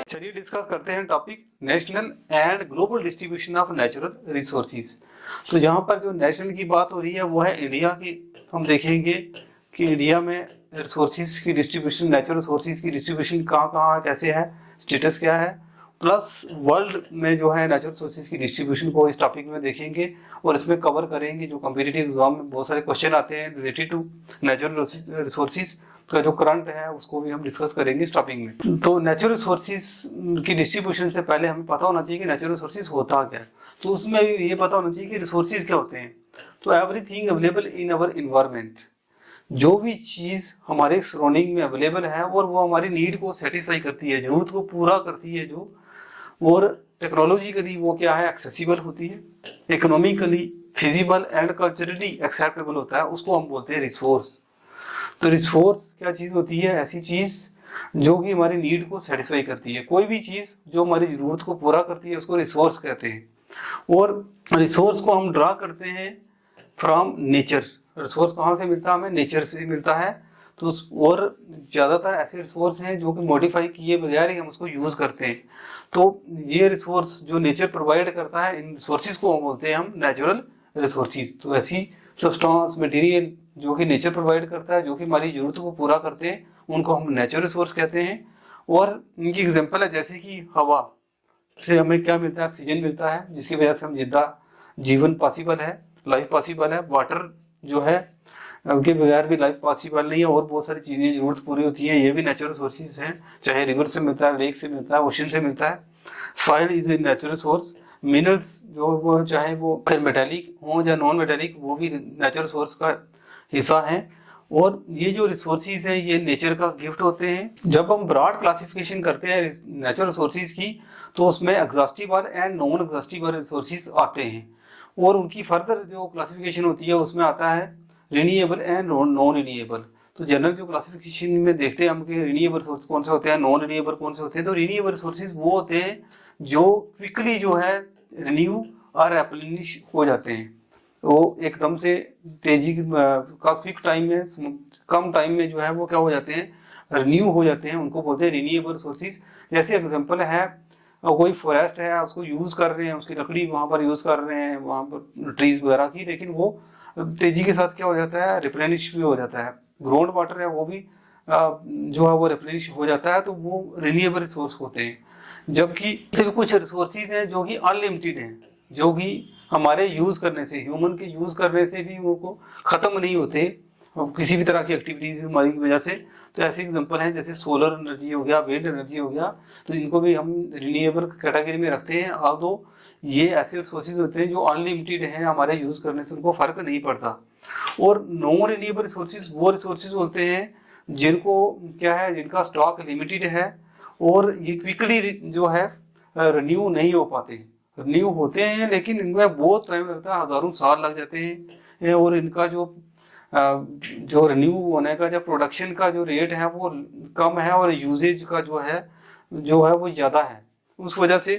चलिए डिस्कस करते हैं topic national and global distribution of natural resources. तो यहाँ पर जो नेशनल की बात हो रही है वो है इंडिया की। हम देखेंगे कि इंडिया में रिसोर्सेज की डिस्ट्रीब्यूशन, नेचुरल रिसोर्सेज की डिस्ट्रीब्यूशन कहाँ कहाँ कैसे है, स्टेटस क्या है, प्लस वर्ल्ड में जो है नेचुरल रिसोर्सेज की डिस्ट्रीब्यूशन को इस टॉपिक में देखेंगे और इसमें कवर करेंगे। जो कॉम्पिटिटिव एग्जाम में बहुत सारे क्वेश्चन आते हैं रिलेटेड टू नेचुरल रिसोर्सेज का जो करंट है उसको भी हम डिस्कस करेंगे इस टॉपिक में। तो नेचुरल रिसोर्सेज की डिस्ट्रीब्यूशन से पहले हमें पता होना चाहिए कि नेचुरल रिसोर्सेज होता क्या है। तो उसमें भी ये पता होना चाहिए कि रिसोर्सेज क्या होते हैं। तो everything available in our environment, जो भी चीज हमारे सराउंडिंग में अवेलेबल है और वो हमारी नीड को सेटिस्फाई करती है, जरूरत को पूरा करती है जो, और टेक्नोलॉजिकली वो क्या है, एक्सेसिबल होती है, economically feasible and culturally acceptable होता है, उसको हम बोलते हैं रिसोर्स। तो रिसोर्स क्या चीज होती है? ऐसी चीज जो कि हमारी नीड को सेटिस्फाई करती है। कोई भी चीज जो हमारी जरूरत को पूरा करती है उसको रिसोर्स कहते हैं। और रिसोर्स को हम ड्रा करते हैं फ्रॉम नेचर। रिसोर्स कहाँ से मिलता है? हमें नेचर से मिलता है। तो और ज्यादातर ऐसे रिसोर्स हैं जो कि मॉडिफाई किए बगैर ही हम उसको यूज करते हैं। तो ये रिसोर्स जो नेचर प्रोवाइड करता है, इन रिसोर्सेज को बोलते हैं हम नेचुरल रिसोर्सेज। तो ऐसी सब्सटेंस मटेरियल जो कि नेचर प्रोवाइड करता है, जो कि हमारी जरूरत को पूरा करते हैं, उनको हम नेचुरल रिसोर्स कहते हैं। और इनकी एग्जांपल है जैसे कि हवा से हमें क्या मिलता है? ऑक्सीजन मिलता है, जिसकी वजह से हम जिंदा जीवन पॉसिबल है, लाइफ पॉसिबल है। वाटर जो है उनके बगैर भी लाइफ पॉसिबल नहीं है। और बहुत सारी चीजें जरूरत पूरी होती है, ये भी नेचुरल रिसोर्सेज हैं, चाहे रिवर से मिलता है, लेक से मिलता है, ओशन से मिलता है। Soil is a natural source. Minerals जो वो चाहे वो मेटेलिक हो या नॉन मेटेलिक, वो भी नेचुरल सोर्स का हिस्सा है। और ये जो रिसोर्सेज हैं ये नेचर का गिफ्ट होते हैं। जब हम ब्रॉड क्लासिफिकेशन करते हैं नेचुरल रिसोर्सेज की, तो उसमें exhaustible and non exhaustible resources आते हैं। और उनकी फर्दर जो क्लासिफिकेशन होती है उसमें आता है रिन्यूएबल एंड नॉन रिन्यूएबल। तो जनरल जो क्लासिफिकेशन में देखते हैं हम कि रिन्यूएबल सोर्स कौन से होते हैं, नॉन रिन्यूएबल कौन से होते हैं। तो रिन्यूएबल रिसोर्सेज वो होते हैं जो क्विकली जो है रिन्यू और रिप्लेनिश हो जाते हैं। वो एकदम से तेजी का क्विक टाइम में, कम टाइम में जो है वो क्या हो जाते हैं, रिन्यू हो जाते हैं, उनको बोलते हैं रिन्यूएबल रिसोर्सेज। जैसे एग्जांपल है कोई फॉरेस्ट है, उसको यूज कर रहे हैं, उसकी लकड़ी वहां पर यूज कर रहे हैं, वहां पर ट्रीज वगैरह की, लेकिन वो तेजी के साथ क्या हो जाता है, रिप्लेनिश भी हो जाता है। ग्राउंड वाटर है वो भी जो है वो रिप्लेनिश हो जाता है। तो वो रिन्यूएबल रिसोर्स होते हैं। जबकि कुछ रिसोर्सेज हैं जो कि अनलिमिटेड हैं, जो कि हमारे यूज करने से, ह्यूमन के यूज करने से भी उनको खत्म नहीं होते किसी भी तरह की एक्टिविटीज हमारी वजह से। तो ऐसे एग्जांपल हैं जैसे सोलर एनर्जी हो गया, विंड एनर्जी हो गया, तो इनको भी हम रिन्यूएबल कैटेगरी में रखते हैं। तो ये ऐसे रिसोर्सेज होते हैं जो अनलिमिटेड हैं, हमारे यूज करने से उनको फर्क नहीं पड़ता। और नॉन रिन्यूएबल रिसोर्सेज वो रिसोर्सेज होते हैं जिनको क्या है, जिनका स्टॉक लिमिटेड है और ये क्विकली जो है रिन्यू नहीं हो पाते। रिन्यू होते हैं लेकिन इनमें बहुत टाइम लगता है, हजारों साल लग जाते हैं। और इनका जो रिन्यू होने का, जो प्रोडक्शन का जो रेट है वो कम है और यूजेज का जो है वो ज्यादा है। उस वजह से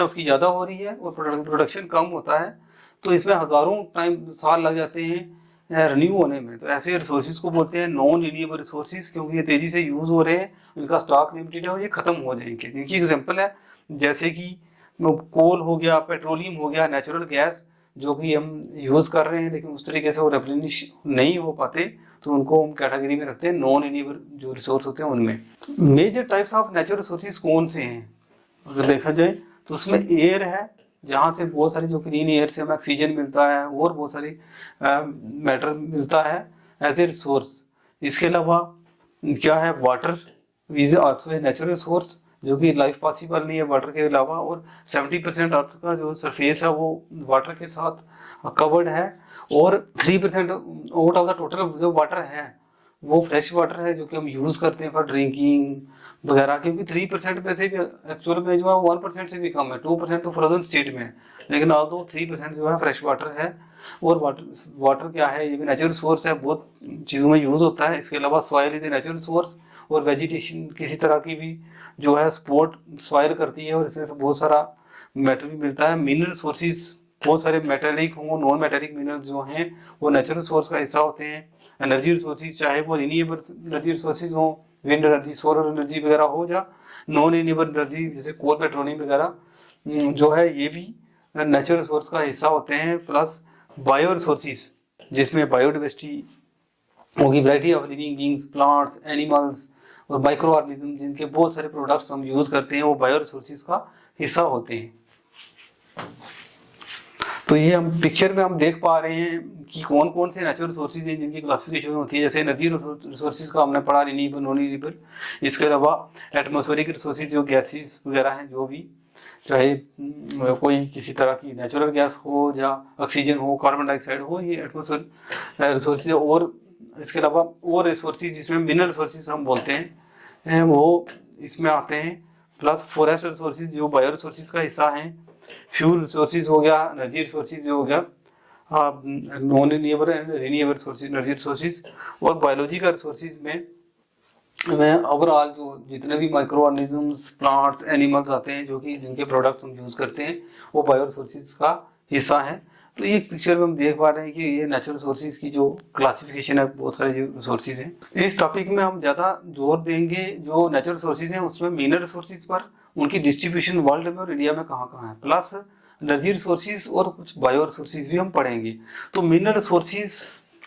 उसकी ज्यादा हो रही है और प्रोडक्शन कम होता है, तो इसमें हजारों टाइम साल लग जाते हैं रिन्यू होने में। तो ऐसे रिसोर्सेज को बोलते हैं नॉन रिन्यूएबल रिसोर्सेज, क्योंकि ये तेजी से यूज हो रहे हैं, इनका स्टॉक लिमिटेड है और ये खत्म हो जाएंगे। इनकी एग्जांपल है जैसे कि कोल हो गया, पेट्रोलियम हो गया, नेचुरल गैस, जो कि हम यूज कर रहे हैं लेकिन उस तरीके से वो रिप्लेनिश नहीं हो पाते, तो उनको हम कैटेगरी में रखते हैं नॉन रिन्यूएबल जो रिसोर्स होते हैं उनमें। Major types of natural resources कौन से हैं अगर देखा जाए तो उसमें एयर है, जहाँ से बहुत सारी जो क्लीन एयर से हमें ऑक्सीजन मिलता है और बहुत सारी मैटर मिलता है एज ए रिसोर्स। इसके अलावा क्या है, water is also a natural resource, जो कि लाइफ पॉसिबल नहीं है वाटर के अलावा। और 70% अर्थ का जो सरफेस है वो वाटर के साथ कवर्ड है। और 3% आउट ऑफ द टोटल जो वाटर है वो फ्रेश वाटर है, जो कि हम यूज करते हैं फॉर ड्रिंकिंग वगैरह। क्योंकि 3% में से भी एक्चुअल में जो है 1% से भी कम है, 2% तो फ्रोजन स्टेट में है, लेकिन ऑल्दो 3% जो है फ्रेश वाटर है। और वाटर क्या है, ये भी नेचुरल सोर्स है, बहुत चीज़ों में यूज होता है। इसके अलावा soil is a natural source, और वेजिटेशन किसी तरह की भी जो है सपोर्ट सॉइल करती है और इसमें से बहुत सारा मेटल भी मिलता है। मिनरल सोर्सेज बहुत सारे मेटेलिक हो, नॉन मेटेलिक मिनरल जो हैं वो नेचुरल सोर्स का हिस्सा होते हैं। एनर्जी रिसोर्सेज चाहे वो रिन्यूएबल एनर्जी रिसोर्सेज हो विंड एनर्जी, सोलर एनर्जी वगैरह हो, या नॉन रिन्यूएबल एनर्जी जैसे कोल, पेट्रोलियम वगैरह जो है, ये भी नेचुरल रिसोर्स का हिस्सा होते हैं। प्लस बायो रिसोर्सेज जिसमें बायोडाइवर्सिटी होगी, variety of living beings, plants, animals और माइक्रो ऑर्गेनिज्म, जिनके बहुत सारे प्रोडक्ट्स हम यूज करते हैं, वो बायो रिसोर्सेज का हिस्सा होते हैं। तो ये हम पिक्चर में हम देख पा रहे हैं कि कौन कौन से नेचुरल रिसोर्सेज हैं जिनकी क्लासिफिकेशन होती है। जैसे एनर्जी रिसोर्सेज का हमने पढ़ा, रिन्यूएबल, नॉन रिन्यूएबल। इसके अलावा एटमॉस्फेरिक रिसोर्सेज जो गैसेस वगैरह हैं, जो भी चाहे कोई किसी तरह की नेचुरल गैस हो या ऑक्सीजन हो, कार्बन डाइऑक्साइड हो, ये एटमॉस्फेयर रिसोर्सेज। और इसके अलावा और रिसोर्सेज जिसमें मिनरल रिसोर्सेज हम बोलते हैं, वो इसमें आते हैं। प्लस फॉरेस्ट रिसोर्सेज जो बायो रिसोर्सेज का हिस्सा हैं। फ्यूल रिसोर्सेज हो गया, एनर्जी रिसोर्सेज हो गया, non renewable and renewable resources, energy resources. और बायोलॉजी का रिसोर्सेज में ओवरऑल जो जितने भी माइक्रो ऑर्गेनिजम्स, प्लांट्स, एनिमल्स आते हैं, जो कि जिनके प्रोडक्ट्स हम यूज करते हैं, वो बायो रिसोर्सेज का हिस्सा है। तो ये पिक्चर में हम देख पा रहे हैं कि ये नेचुरल रिसोर्सेज की जो क्लासिफिकेशन है, बहुत सारे जो रिसोर्सेज हैं। इस टॉपिक में हम ज्यादा जोर देंगे जो नेचुरल रिसोर्सेज हैं उसमें, मिनरल रिसोर्सेज पर, उनकी डिस्ट्रीब्यूशन वर्ल्ड में और इंडिया में कहाँ कहाँ है। प्लस एनर्जी रिसोर्सेज और कुछ बायो रिसोर्सेज भी हम पढ़ेंगे। तो मिनरल रिसोर्सेज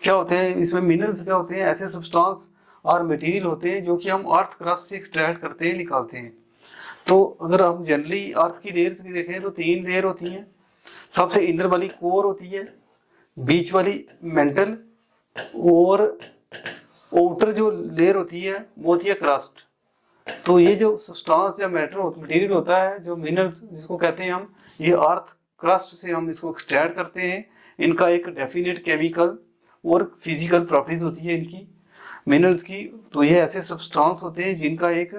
क्या होते हैं, इसमें मिनरल्स क्या होते हैं, ऐसे सब्सटेंस और मटेरियल होते हैं जो कि हम अर्थ क्रस्ट से एक्सट्रैक्ट करते हैं, निकालते हैं। तो अगर हम जनरली अर्थ की लेयर्स भी देखें तो 3 लेयर होती हैं। सबसे इंदर वाली कोर होती है, बीच वाली मेंटल, और आउटर जो लेयर होती है वो होती है क्रस्ट। तो ये जो सब्सटेंस या मटेरियल होता है, जो मिनरल्स जिसको कहते हैं हम, ये अर्थ क्रस्ट से हम इसको एक्सट्रैक्ट करते हैं। इनका एक डेफिनेट केमिकल और फिजिकल प्रॉपर्टीज होती है इनकी, मिनरल्स की। तो ये ऐसे सब्सटेंस होते हैं जिनका एक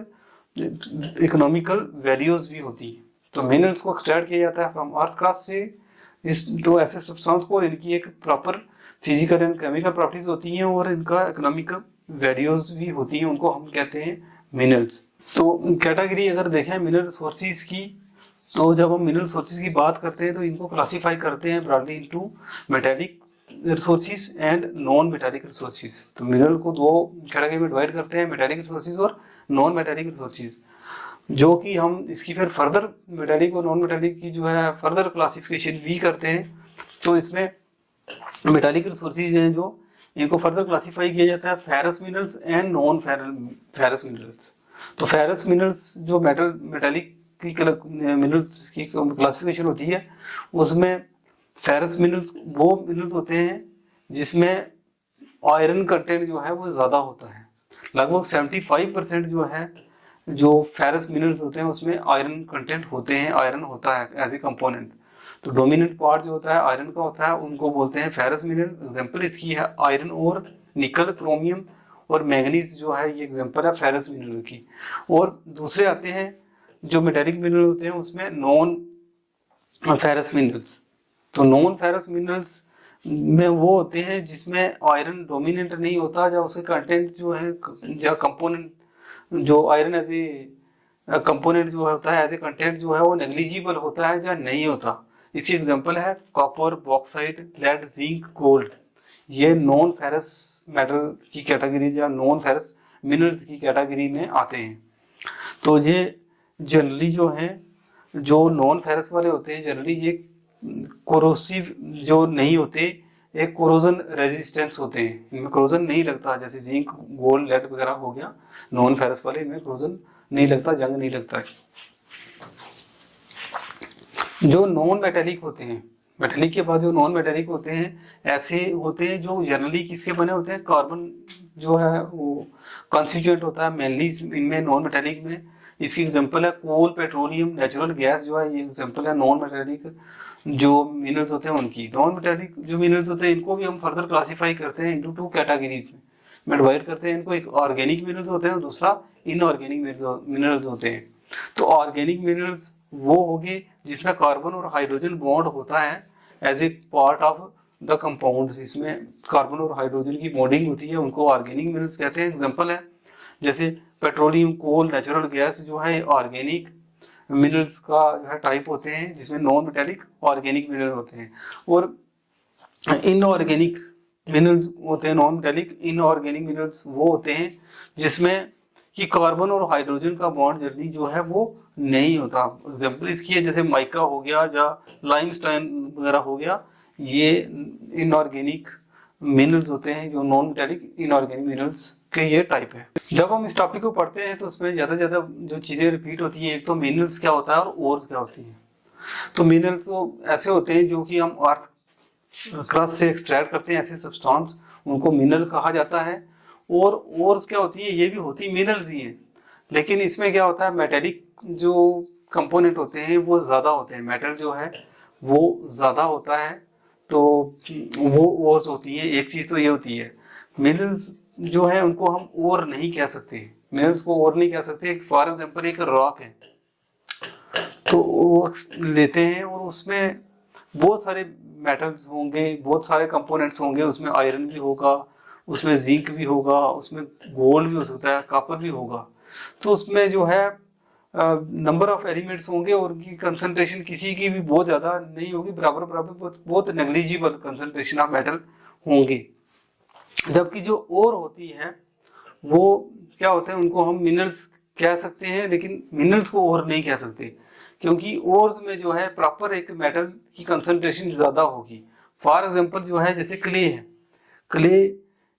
इकोनॉमिकल वैल्यूज भी होती है। तो मिनरल्स को एक्सट्रैक्ट किया जाता है फ्रॉम अर्थ क्रस्ट से। इस तो ऐसे सब्सटेंस को, इनकी एक proper physical and chemical properties होती हैं और इनका इकोनॉमिकल वैल्यूज भी होती हैं, उनको हम कहते हैं मिनरल्स। तो कैटेगरी अगर देखें मिनरल रिसोर्सेज की, तो जब हम मिनरल रिसोर्सेज की बात करते हैं तो इनको क्लासीफाई करते हैं broadly into metallic resources and non metallic resources. तो मिनरल को 2 कैटेगरी में डिवाइड करते हैं, मेटालिक रिसोर्सेज और नॉन मेटालिक रिसोर्सेज, जो कि हम इसकी फिर फर्दर मेटालिक और नॉन मेटालिक की जो है फर्दर क्लासिफिकेशन भी करते हैं। तो इसमें मेटालिक रिसोर्सेज हैं जो, इनको फर्दर क्लासिफाई किया जाता है ferrous minerals and non ferrous minerals. तो फेरस मिनरल्स जो मेटालिक की मिनरल्स की क्लासिफिकेशन होती है, उसमें फेरस मिनरल्स वो मिनरल्स होते हैं जिसमें आयरन कंटेंट जो है वो ज्यादा होता है। लगभग 75% जो है, जो फेरस मिनरल्स होते हैं उसमें आयरन कंटेंट होते हैं, आयरन होता है एज ए कंपोनेंट। तो डोमिनेंट पार्ट जो होता है आयरन का होता है, उनको बोलते हैं फेरस मिनरल। एग्जांपल इसकी है आयरन और निकल, क्रोमियम और मैंगनीज जो है, ये एग्जांपल है फेरस मिनरल की। और दूसरे आते हैं जो मेटालिक मिनरल होते हैं, उसमें नॉन फेरस मिनरल्स। तो नॉन फेरस मिनरल्स में वो होते हैं जिसमें आयरन डोमिनेंट नहीं होता, या उसके कंटेंट जो है, या कंपोनेंट जो आयरन एज ए कंपोनेंट जो होता है, एज ए कंटेंट जो है वो नेग्लिजिबल होता है या नहीं होता। इसकी एग्जांपल है copper, bauxite, lead, zinc, gold. ये नॉन फेरस मेटल की कैटेगरी या नॉन फेरस मिनरल्स की कैटेगरी में आते हैं। तो ये जनरली जो है, जो नॉन फेरस वाले होते हैं, जनरली ये कोरोसिव जो नहीं होते, एक कोरोजन रेजिस्टेंस होते हैं, इनमें कोरोजन नहीं लगता। जैसे जिंक, गोल्ड, लेड वगैरह हो गया नॉन फेरस वाले, इनमें कोरोजन नहीं लगता, जंग नहीं लगता है। जो नॉन मेटालिक होते हैं, मेटालिक के बाद जो नॉन मेटालिक होते हैं, ऐसे होते हैं जो जनरली किसके बने होते हैं, कार्बन जो है वो कॉन्स्टिट्यूएंट होता है मेनली इनमें, नॉन मेटालिक में। इसकी एग्जांपल है कोल, पेट्रोलियम, नेचुरल गैस जो है, ये एग्जांपल है नॉन मेटालिक जो मिनरल्स होते हैं उनकी। नॉन मेटालिक जो मिनरल्स होते हैं, इनको भी हम फर्दर क्लासीफाई करते हैं इनटू 2 कैटेगरीज में डिवाइड करते हैं। इनको एक ऑर्गेनिक मिनरल्स होते हैं और दूसरा इनऑर्गेनिक मिनरल्स होते हैं। तो ऑर्गेनिक मिनरल्स वो हो गए जिसमें कार्बन और हाइड्रोजन बॉन्ड होता है as a part of the compound, इसमें कार्बन और हाइड्रोजन की बॉन्डिंग होती है, उनको ऑर्गेनिक मिनरल्स कहते हैं। एग्जांपल है जैसे पेट्रोलियम, कोल, नेचुरल गैस जो है ऑर्गेनिक मिनरल्स का जो है टाइप होते हैं, जिसमें नॉन मेटालिक ऑर्गेनिक मिनरल होते हैं। और इनऑर्गेनिक मिनरल्स होते हैं नॉन मेटालिक। इनऑर्गेनिक मिनरल्स वो होते हैं जिसमें कि कार्बन और हाइड्रोजन का बॉन्ड जल्दी जो है वो नहीं होता। एग्जाम्पल इसकी है जैसे माइका हो गया या लाइमस्टोन वगैरह हो गया, ये इनऑर्गेनिक मिनरल्स होते हैं, जो नॉन मेटेलिक इनऑर्गेनिक मिनरल्स के ये टाइप है। जब हम इस टॉपिक को पढ़ते हैं तो उसमें ज़्यादा से ज़्यादा जो चीज़ें रिपीट होती हैं, एक तो मिनरल्स क्या होता है और ओर्स क्या होती हैं। तो मिनरल्स तो ऐसे होते हैं जो कि हम अर्थ क्रस्ट से एक्सट्रैक्ट करते हैं, ऐसे सब्सटेंस, उनको मिनरल कहा जाता है। और ओर्स क्या होती है, ये भी होती मिनरल्स ही हैं, लेकिन इसमें क्या होता है, मेटेलिक जो कंपोनेंट होते हैं वो ज़्यादा होते हैं, मेटल जो है वो ज़्यादा होता है, तो वो ओर्स होती है। एक चीज़ तो ये होती है, मिनरल्स जो है उनको हम ओर नहीं कह सकते, मिनरल्स को ओर नहीं कह सकते। फॉर एग्जाम्पल एक रॉक है, तो वो लेते हैं और उसमें बहुत सारे मेटल्स होंगे, बहुत सारे कंपोनेंट्स होंगे, उसमें आयरन भी होगा, उसमें जिंक भी होगा, उसमें गोल्ड भी हो सकता है, कॉपर भी होगा। तो उसमें जो है नंबर ऑफ एलिमेंट्स होंगे और उनकी कंसंट्रेशन किसी की भी बहुत ज़्यादा नहीं होगी, बराबर बराबर बहुत नेग्लिजिबल कंसंट्रेशन ऑफ मेटल होंगे। जबकि जो ओर होती है वो क्या होते हैं, उनको हम मिनरल्स कह सकते हैं, लेकिन मिनरल्स को ओर नहीं कह सकते, क्योंकि ओर्स में जो है प्रॉपर एक मेटल की कंसंट्रेशन ज़्यादा होगी। फॉर एग्जांपल जो है जैसे क्ले है, clay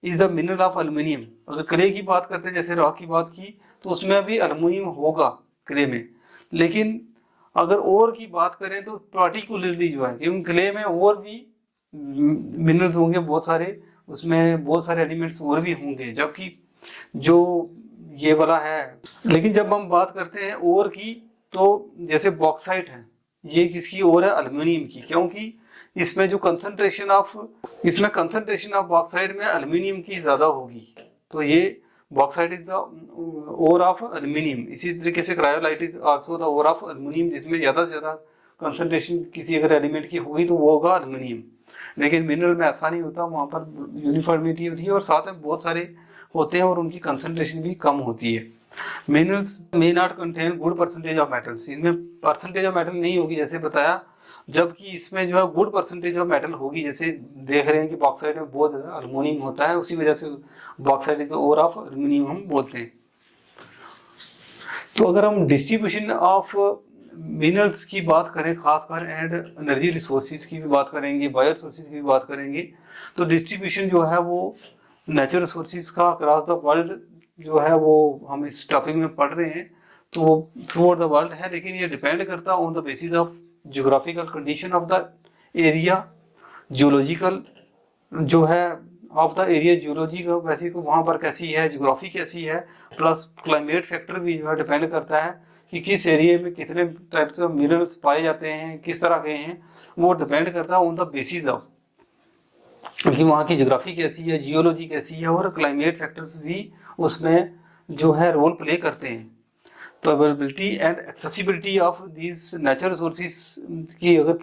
is the mineral of aluminium. अगर क्ले की बात करते हैं, जैसे रॉक की बात की, तो उसमें भी एल्युमिनियम होगा क्ले में। लेकिन अगर ओर की बात करें तो पार्टिकुलरली जो है, क्योंकि क्ले में और भी मिनरल्स होंगे बहुत सारे, उसमें बहुत सारे एलिमेंट्स और भी होंगे, जबकि जो ये वाला है। लेकिन जब हम बात करते हैं ओर की, तो जैसे बॉक्साइट है, ये किसकी ओर है, एल्युमिनियम की, क्योंकि इसमें जो कंसंट्रेशन ऑफ बॉक्साइट में एल्युमिनियम की ज्यादा होगी, तो ये bauxite is the ore of aluminium. इसी तरीके से cryolite is also the ore of aluminium, जिसमें ज्यादा से ज्यादा कंसंट्रेशन किसी अगर एलिमेंट की होगी तो वो होगा एल्युमिनियम। लेकिन मिनरल में ऐसा नहीं होता, वहां पर यूनिफॉर्मिटी होती है और साथ में बहुत सारे होते हैं और उनकी कंसंट्रेशन भी कम होती है। Minerals may not contain good percentage of metals, इनमें परसेंटेज ऑफ मेटल नहीं होगी जैसे बताया, जबकि इसमें जो है गुड परसेंटेज ऑफ मेटल होगी। जैसे देख रहे हैं कि बॉक्साइट में बहुत ज्यादा एल्युमिनियम होता है, उसी वजह से bauxite is ore of aluminium हम बोलते हैं। तो अगर हम डिस्ट्रीब्यूशन ऑफ मिनरल्स की बात करें खासकर, एंड एनर्जी रिसोर्सेज की भी बात करेंगे, बायो रिसोर्सेज की भी बात करेंगे, तो डिस्ट्रीब्यूशन जो है वो नेचुरल रिसोर्सेज का अक्रॉस द वर्ल्ड जो है वो हम इस टॉपिक में पढ़ रहे हैं, तो थ्रू आउट द वर्ल्ड है। लेकिन ये डिपेंड करता है on the basis of geographical condition of the area, geological जो है ऑफ द एरिया, जियोलॉजी का वैसे तो वहाँ पर कैसी है, जियोग्राफी कैसी है, प्लस क्लाइमेट फैक्टर भी जो है डिपेंड करता है कि किस एरिया में कितने टाइप्स ऑफ मिनरल्स पाए जाते हैं, किस तरह के हैं, वो डिपेंड करता है ऑन द बेसिस ऑफ कि वहाँ की जियोग्राफी कैसी है, जियोलॉजी कैसी है, और क्लाइमेट फैक्टर्स भी उसमें जो है रोल प्ले करते हैं। तो availability and accessibility of this natural resources की अगर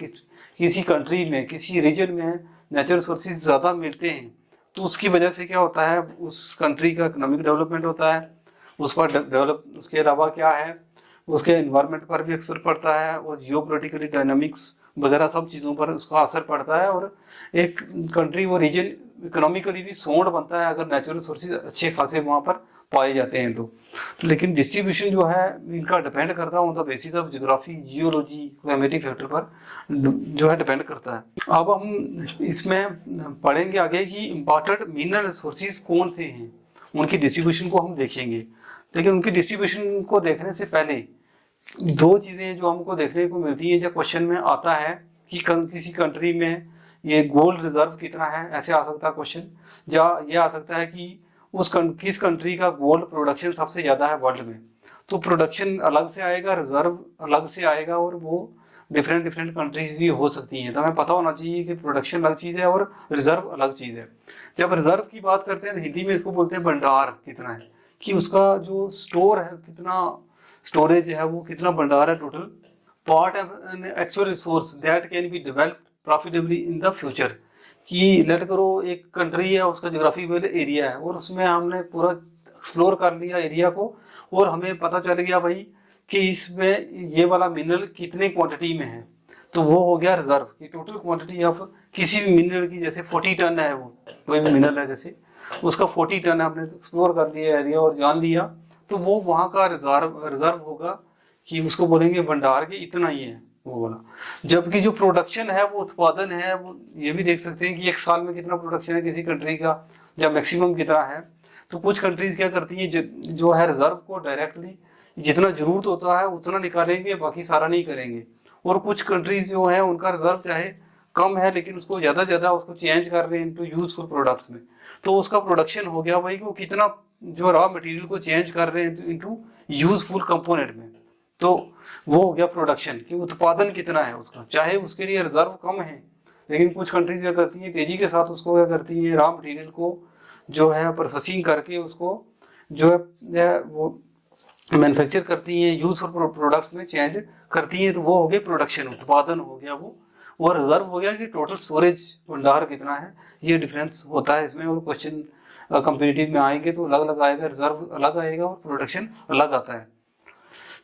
किसी कंट्री में, किसी रीजन में नेचुरल रिसोर्सेज ज़्यादा मिलते हैं, तो उसकी वजह से क्या होता है, उस कंट्री का इकोनॉमिक डेवलपमेंट होता है, उस पर डेवलप, उसके अलावा क्या है, उसके एनवायरनमेंट पर भी असर पड़ता है, और जियोपॉलिटिकली डायनामिक्स वगैरह सब चीज़ों पर उसका असर पड़ता है, और एक कंट्री वो रीजन इकोनॉमिकली भी साउंड बनता है अगर नेचुरल रिसोर्सेज अच्छे खासे वहाँ पर पाए जाते हैं तो। लेकिन डिस्ट्रीब्यूशन जो है इनका डिपेंड करता है on the basis of geography, geology, climatic factor पर जो है डिपेंड करता है। अब हम इसमें पढ़ेंगे आगे कि इम्पोर्टेंट मिनरल रिसोर्सेज कौन से हैं, उनकी डिस्ट्रीब्यूशन को हम देखेंगे। लेकिन उनकी डिस्ट्रीब्यूशन को देखने से पहले दो चीज़ें जो हमको देखने को मिलती हैं, जब क्वेश्चन में आता है कि किसी कंट्री में ये गोल्ड रिजर्व कितना है, ऐसे आ सकता है क्वेश्चन, या ये आ सकता है कि किस कंट्री का गोल्ड प्रोडक्शन सबसे ज़्यादा है वर्ल्ड में। तो प्रोडक्शन अलग से आएगा, रिजर्व अलग से आएगा, और वो डिफरेंट कंट्रीज भी हो सकती हैं। तो हमें पता होना चाहिए कि प्रोडक्शन अलग चीज़ है और रिजर्व अलग चीज़ है। जब रिजर्व की बात करते हैं तो हिंदी में इसको बोलते हैं भंडार कितना है, कि उसका जो स्टोर है, कितना स्टोरेज है, वो कितना भंडार है total, part of an actual resource that can be developed profitably in the future. कि लेट करो एक कंट्री है, उसका ज्योग्राफिकल एरिया है, और उसमें हमने पूरा एक्सप्लोर कर लिया एरिया को, और हमें पता चल गया भाई कि इसमें ये वाला मिनरल कितने क्वांटिटी में है, तो वो हो गया रिजर्व की टोटल क्वांटिटी ऑफ किसी भी मिनरल की। जैसे 40 टन है, वो कोई भी मिनरल है, जैसे उसका 40 टन है, हमने एक्सप्लोर कर लिया एरिया और जान लिया, तो वो वहाँ का रिजर्व होगा कि उसको बोलेंगे भंडार के इतना ही है वो बोला। जबकि जो प्रोडक्शन है वो उत्पादन है वो ये भी देख सकते हैं कि एक साल में कितना प्रोडक्शन है किसी कंट्री का या मैक्सिमम कितना है। तो कुछ कंट्रीज क्या करती हैं जो है रिजर्व को डायरेक्टली जितना जरूरत होता है उतना निकालेंगे, बाकी सारा नहीं करेंगे। और कुछ कंट्रीज जो है उनका रिजर्व चाहे कम है लेकिन उसको ज्यादा उसको चेंज कर रहे हैं इनटू यूजफुल प्रोडक्ट्स में, तो उसका प्रोडक्शन हो गया भाई वो कितना जो रॉ मटेरियल को चेंज कर रहे हैं इनटू यूजफुल कंपोनेंट में, तो वो हो गया प्रोडक्शन कि उत्पादन कितना है उसका, चाहे उसके लिए रिजर्व कम है। लेकिन कुछ कंट्रीज क्या करती हैं तेजी के साथ उसको क्या करती है रॉ मटेरियल को जो है प्रोसेसिंग करके उसको जो है वो मैन्युफैक्चर करती हैं यूजफुल प्रोडक्ट्स में चेंज करती हैं, तो वो हो गया प्रोडक्शन, उत्पादन हो गया वो। और रिजर्व हो गया कि टोटल स्टोरेज भंडार कितना है, ये डिफरेंस होता है इसमें। और क्वेश्चन कंपेटिटिव में आएंगे तो अलग अलग आएगा, रिजर्व अलग आएगा और प्रोडक्शन अलग आता है।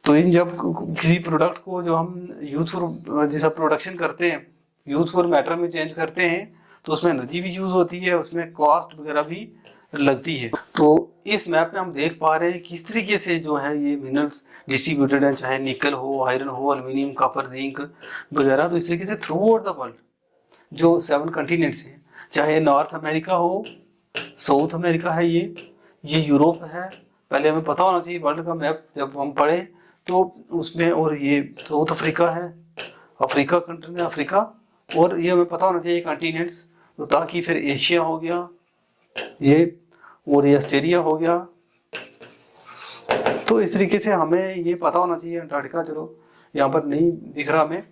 तो इन जब किसी प्रोडक्ट को जो हम यूजफुल जैसा प्रोडक्शन करते हैं यूजफुल मैटर में चेंज करते हैं तो उसमें एनर्जी भी यूज होती है, उसमें कॉस्ट वगैरह भी लगती है। तो इस मैप में हम देख पा रहे हैं किस तरीके से जो है ये मिनरल्स डिस्ट्रीब्यूटेड हैं, चाहे निकल हो, आयरन हो, एल्यूमिनियम, कॉपर, जिंक वगैरह। तो इस तरीके से थ्रू आउट द वर्ल्ड जो 7 कॉन्टिनेंट्स हैं, चाहे नॉर्थ अमेरिका हो, साउथ अमेरिका है, ये यूरोप है। पहले हमें पता होना चाहिए वर्ल्ड का मैप जब हम पढ़े तो उसमें, और ये साउथ अफ्रीका है, अफ्रीका कंट्री में अफ्रीका, और ये हमें पता होना चाहिए कॉन्टिनेंट्स, तो ताकि फिर एशिया हो गया ये, और ये ऑस्ट्रेलिया हो गया। तो इस तरीके से हमें ये पता होना चाहिए। अंटार्कटिका चलो यहाँ पर नहीं दिख रहा हमें,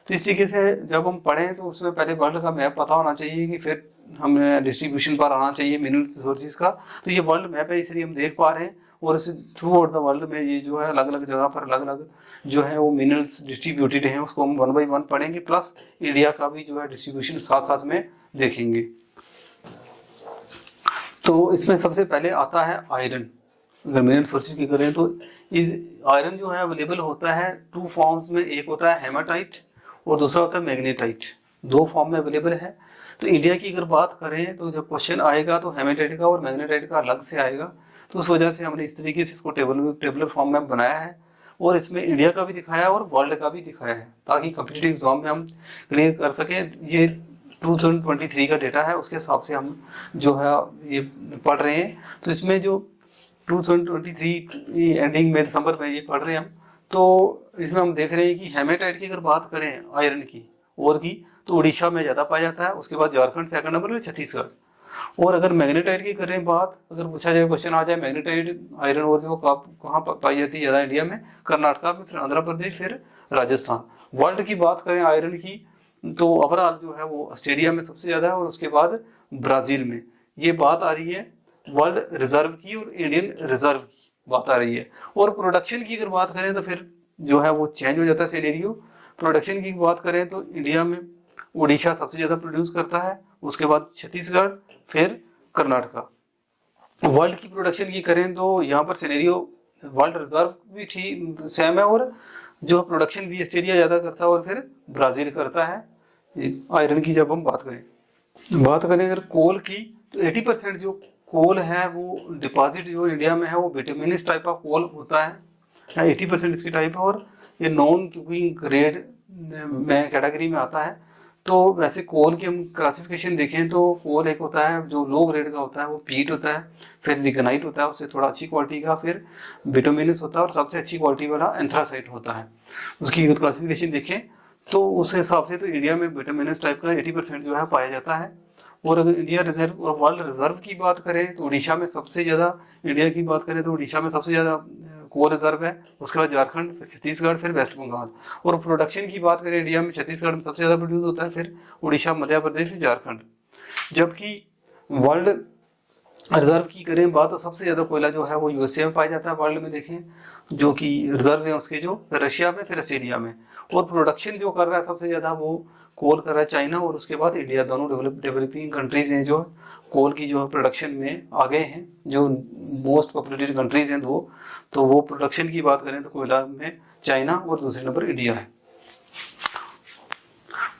तो इस तरीके से जब हम पढ़ें तो उसमें पहले वर्ल्ड का मैप पता होना चाहिए कि फिर हमें डिस्ट्रीब्यूशन पर आना चाहिए मिनरल रिसोर्सेज का। तो ये वर्ल्ड मैप है इसलिए हम देख पा रहे हैं, और इस थ्रू आउट द वर्ल्ड में ये जो है अलग अलग जगह पर अलग अलग जो है वो मिनरल्स डिस्ट्रीब्यूटेड हैं, उसको हम 1 बाय 1 पढ़ेंगे, प्लस इंडिया का भी जो है डिस्ट्रीब्यूशन साथ साथ में देखेंगे। तो इसमें सबसे पहले आता है आयरन। अगर मिनरल सोर्सेज की करें तो इस आयरन जो है अवेलेबल होता है 2 फॉर्म्स में, एक होता है हेमाटाइट और दूसरा होता है मैग्नेटाइट, 2 फॉर्म में अवेलेबल है। तो इंडिया की अगर बात करें तो जब क्वेश्चन आएगा तो हेमाटाइट का और मैग्नेटाइट का अलग से आएगा, तो उस वजह से हमने इस तरीके से इसको टेबुलर फॉर्म में बनाया है, और इसमें इंडिया का भी दिखाया है और वर्ल्ड का भी दिखाया है, ताकि कॉम्पिटिटिव एग्जाम में हम क्लियर कर सकें। ये 2023 का डेटा है, उसके हिसाब से हम जो है ये पढ़ रहे हैं। तो इसमें जो 2023 एंडिंग में दिसंबर में ये पढ़ रहे हैं हम, तो इसमें हम देख रहे हैं कि हेमाटाइट की अगर बात करें आयरन की और की, तो उड़ीसा में ज़्यादा पाया जाता है, उसके बाद झारखंड सेकंड नंबर में, छत्तीसगढ़। और अगर मैग्नेटाइट की करें बात, अगर पूछा जाए क्वेश्चन आ जाए मैग्नेटाइट आयरन और जो कहाँ पाई जाती है ज़्यादा इंडिया में, कर्नाटका में, फिर आंध्र प्रदेश, फिर राजस्थान। वर्ल्ड की बात करें आयरन की तो ओवरऑल जो है वो ऑस्ट्रेलिया में सबसे ज़्यादा है, और उसके बाद ब्राज़ील में। ये बात आ रही है वर्ल्ड रिजर्व की और इंडियन रिजर्व की बात आ रही है। और प्रोडक्शन की अगर बात करें तो फिर जो है वो चेंज हो जाता है सिनेरियो। प्रोडक्शन की बात करें तो इंडिया में उड़ीसा सबसे ज़्यादा प्रोड्यूस करता है, उसके बाद छत्तीसगढ़, फिर कर्नाटका। वर्ल्ड की प्रोडक्शन की करें तो यहाँ पर सिनेरियो वर्ल्ड रिजर्व भी ठीक सेम है, और जो प्रोडक्शन भी ऑस्ट्रेलिया ज़्यादा करता है और फिर ब्राज़ील करता है। आयरन की जब हम बात करें अगर कोल की, तो 80% जो कोल है वो डिपॉजिट जो इंडिया में है वो बिटुमिनस टाइप ऑफ कोल होता है, 80% इसकी टाइप है, और ये नॉन कुकिंग ग्रेड में कैटेगरी में आता है। तो वैसे कोल की हम क्लासिफिकेशन देखें तो कोल एक होता है जो लो ग्रेड का होता है, वो पीट होता है, फिर लिग्नाइट होता है उससे थोड़ा अच्छी क्वालिटी का, फिर बिटुमिनस होता है, और सबसे अच्छी क्वालिटी वाला एंथ्रासाइट होता है। उसकी अगर क्लासिफिकेशन देखें तो उस हिसाब से तो इंडिया में बिटुमिनस टाइप का 80% जो है पाया जाता है। और अगर इंडिया रिजर्व और वर्ल्ड रिजर्व की बात करें तो उड़ीसा में सबसे ज़्यादा, इंडिया की बात करें तो उड़ीसा में सबसे ज़्यादा कोल रिजर्व है, उसके बाद झारखंड, फिर छत्तीसगढ़, फिर वेस्ट बंगाल। और प्रोडक्शन की बात करें इंडिया में छत्तीसगढ़ में सबसे ज़्यादा प्रोड्यूस होता है, फिर उड़ीसा, मध्य प्रदेश, फिर झारखंड। जबकि वर्ल्ड रिजर्व की करें बात तो सबसे ज़्यादा कोयला जो है वो यूएसए में पाया जाता है वर्ल्ड में देखें, जो कि रिजर्व है उसके जो रशिया में, फिर ऑस्ट्रेलिया में। और प्रोडक्शन जो कर रहा है सबसे ज़्यादा वो कोल कर रहा है चाइना, और उसके बाद इंडिया। दोनों डेवलपिंग कंट्रीज हैं जो कोल की जो प्रोडक्शन में आगे हैं, जो मोस्ट पॉपुलेटेड कंट्रीज हैं दो। तो वो प्रोडक्शन की बात करें तो कोयला में चाइना और दूसरे नंबर इंडिया है।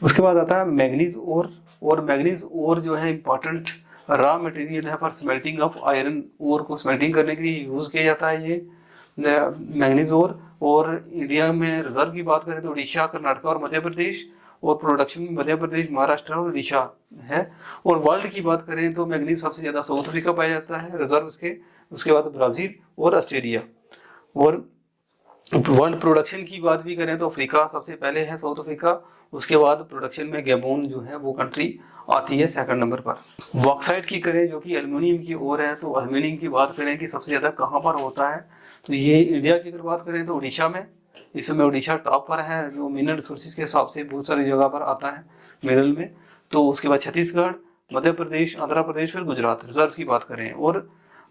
उसके बाद आता है मैग्नीज ओर, और मैग्नीज ओर जो है इंपॉर्टेंट रॉ मटेरियल है for smelting of iron ore को स्मेल्टिंग करने के लिए यूज़ किया जाता है ये। मैंगनीज और इंडिया में रिजर्व की बात करें तो उड़ीसा, कर्नाटक और मध्य प्रदेश, और प्रोडक्शन में मध्य प्रदेश, महाराष्ट्र और उड़ीसा है। और वर्ल्ड की बात करें तो मैंगनीज सबसे ज्यादा साउथ अफ्रीका पाया जाता है, रिजर्व उसके बाद ब्राजील और ऑस्ट्रेलिया। और वर्ल्ड प्रोडक्शन की बात भी करें तो अफ्रीका सबसे पहले है, साउथ अफ्रीका, उसके बाद प्रोडक्शन में गैबोन जो है वो कंट्री आती है सेकंड नंबर पर। बॉक्साइट की करें जो कि एल्युमिनियम की ओर है, तो एल्युमिनियम की बात करें कि सबसे ज्यादा कहाँ पर होता है, तो ये इंडिया की अगर बात करें तो उड़ीसा में, इस समय उड़ीसा टॉप पर है जो मिनरल रिसोर्सेज के हिसाब से बहुत सारी जगह पर आता है मिनरल में। तो उसके बाद छत्तीसगढ़, मध्य प्रदेश, आंध्र प्रदेश, फिर गुजरात रिजर्व की बात करें। और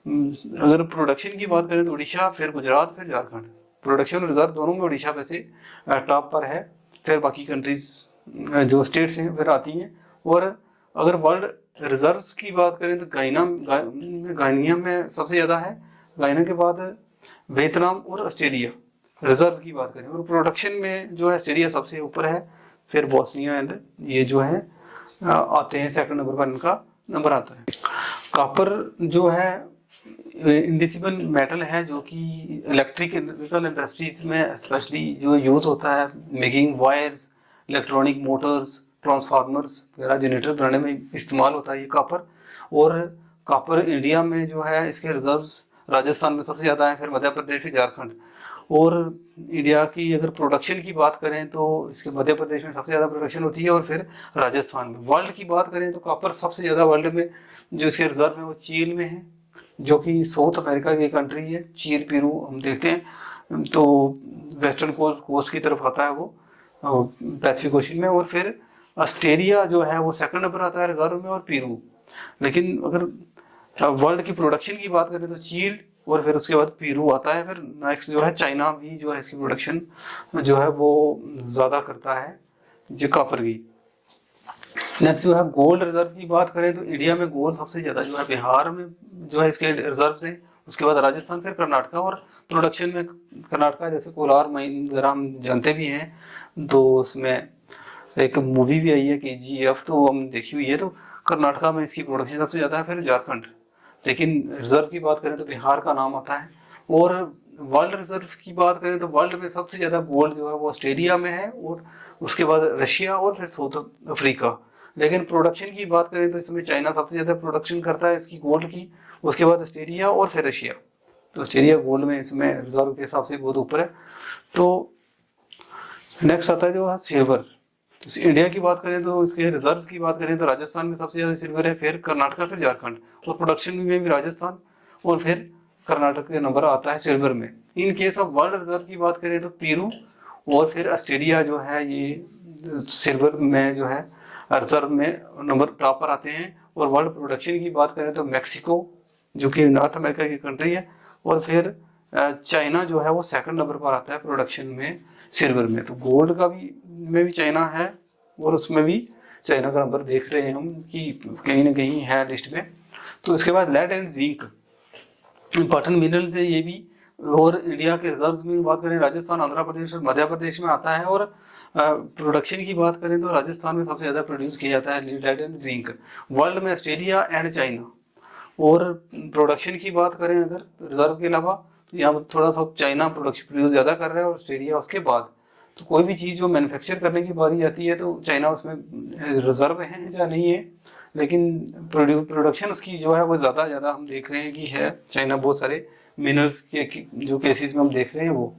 अगर प्रोडक्शन की बात करें तो उड़ीसा, फिर गुजरात, फिर झारखंड। प्रोडक्शन और रिजर्व दोनों में उड़ीसा वैसे टॉप पर है, फिर बाकी कंट्रीज जो स्टेट्स हैं फिर आती हैं। और अगर वर्ल्ड रिजर्व्स की बात करें तो गायना में सबसे ज्यादा है, गायना के बाद वियतनाम और ऑस्ट्रेलिया रिजर्व की बात करें। और प्रोडक्शन में जो है ऑस्ट्रेलिया सबसे ऊपर है, फिर बोस्निया एंड ये जो है आते हैं सेकंड नंबर पर, इनका नंबर आता है। कॉपर जो है इंडिसिबल मेटल है जो कि इलेक्ट्रिकल इंडस्ट्रीज में स्पेशली जो यूज होता है, making wires, electronic Motors, transformers वगैरह जनरेटर बनाने में इस्तेमाल होता है ये कॉपर। और कॉपर इंडिया में जो है इसके रिजर्व्स राजस्थान में सबसे ज़्यादा है, फिर मध्य प्रदेश, फिर झारखंड। और इंडिया की अगर प्रोडक्शन की बात करें तो इसके मध्य प्रदेश में सबसे ज़्यादा प्रोडक्शन होती है, और फिर राजस्थान में। वर्ल्ड की बात करें तो कॉपर सबसे ज़्यादा वर्ल्ड में जो इसके रिजर्व है वो चीन में है, जो कि साउथ अमेरिका की कंट्री है। चीन पेरू हम देखते हैं तो वेस्टर्न कोस्ट की तरफ आता है वो पैसिफिक ओशन में। और फिर ऑस्ट्रेलिया जो है वो सेकंड नंबर आता है रिजर्व में, और पेरू। लेकिन अगर वर्ल्ड की प्रोडक्शन की बात करें तो चीन और फिर उसके बाद पेरू आता है, फिर नेक्स्ट जो है चाइना भी जो है इसकी प्रोडक्शन जो है वो ज्यादा करता है जो कॉपर की। नेक्स्ट जो है गोल्ड रिजर्व की बात करें तो इंडिया में गोल्ड सबसे ज्यादा जो है बिहार में जो है इसके रिजर्व है, उसके बाद राजस्थान, फिर कर्नाटक। और प्रोडक्शन में कर्नाटक जैसे कोलार माइन वगैरह हम जानते भी हैं, तो उसमें एक मूवी भी आई है KGF, तो हम देखी हुई है। तो कर्नाटक में इसकी प्रोडक्शन सबसे ज्यादा है, फिर झारखंड। लेकिन रिजर्व की बात करें तो बिहार का नाम आता है। और वर्ल्ड रिजर्व की बात करें तो वर्ल्ड में सबसे ज्यादा गोल्ड जो है वो ऑस्ट्रेलिया में है, और उसके बाद रशिया, और फिर साउथ अफ्रीका। लेकिन प्रोडक्शन की बात करें तो इसमें चाइना सबसे ज्यादा प्रोडक्शन करता है इसकी गोल्ड की, उसके बाद ऑस्ट्रेलिया और फिर रशिया। तो ऑस्ट्रेलिया गोल्ड में इसमें रिजर्व के हिसाब से बहुत ऊपर है। तो नेक्स्ट आता है जो है सिल्वर। तो इंडिया की बात करें तो इसके रिजर्व की बात करें तो राजस्थान में सबसे ज्यादा सिल्वर है, फिर कर्नाटक, फिर झारखंड। और प्रोडक्शन में भी राजस्थान और फिर कर्नाटक का नंबर आता है सिल्वर में। In case of world reserve की बात करें तो पेरू और फिर ऑस्ट्रेलिया जो है ये सिल्वर में जो है रिजर्व में नंबर टॉप पर आते हैं। और वर्ल्ड प्रोडक्शन की बात करें तो मैक्सिको जो कि नॉर्थ अमेरिका की कंट्री है, और फिर चाइना जो है वो सेकंड नंबर पर आता है प्रोडक्शन में सिल्वर में। तो गोल्ड का भी में भी चाइना है, और उसमें भी चाइना का नंबर देख रहे हैं हम कि कहीं ना कहीं है लिस्ट में। तो इसके बाद lead and zinc important mineral है ये भी। और इंडिया के रिजर्व्स में बात करें राजस्थान, आंध्र प्रदेश और मध्य प्रदेश में आता है। और प्रोडक्शन की बात करें तो राजस्थान में सबसे ज्यादा प्रोड्यूस किया जाता है लेड एंड जिंक, वर्ल्ड में ऑस्ट्रेलिया एंड चाइना। और प्रोडक्शन की बात करें अगर रिजर्व के अलावा तो यहाँ पर थोड़ा सा चाइना प्रोड्यूस ज्यादा कर रहा है, और ऑस्ट्रेलिया उसके बाद। तो कोई भी चीज जो मैन्युफैक्चर करने की बारी आती है तो चाइना उसमें रिजर्व है या नहीं है, लेकिन प्रोडक्शन उसकी जो है वो ज्यादा हम देख रहे हैं कि है चाइना। बहुत सारे मिनरल्स के जो केसेस में हम देख रहे हैं वो।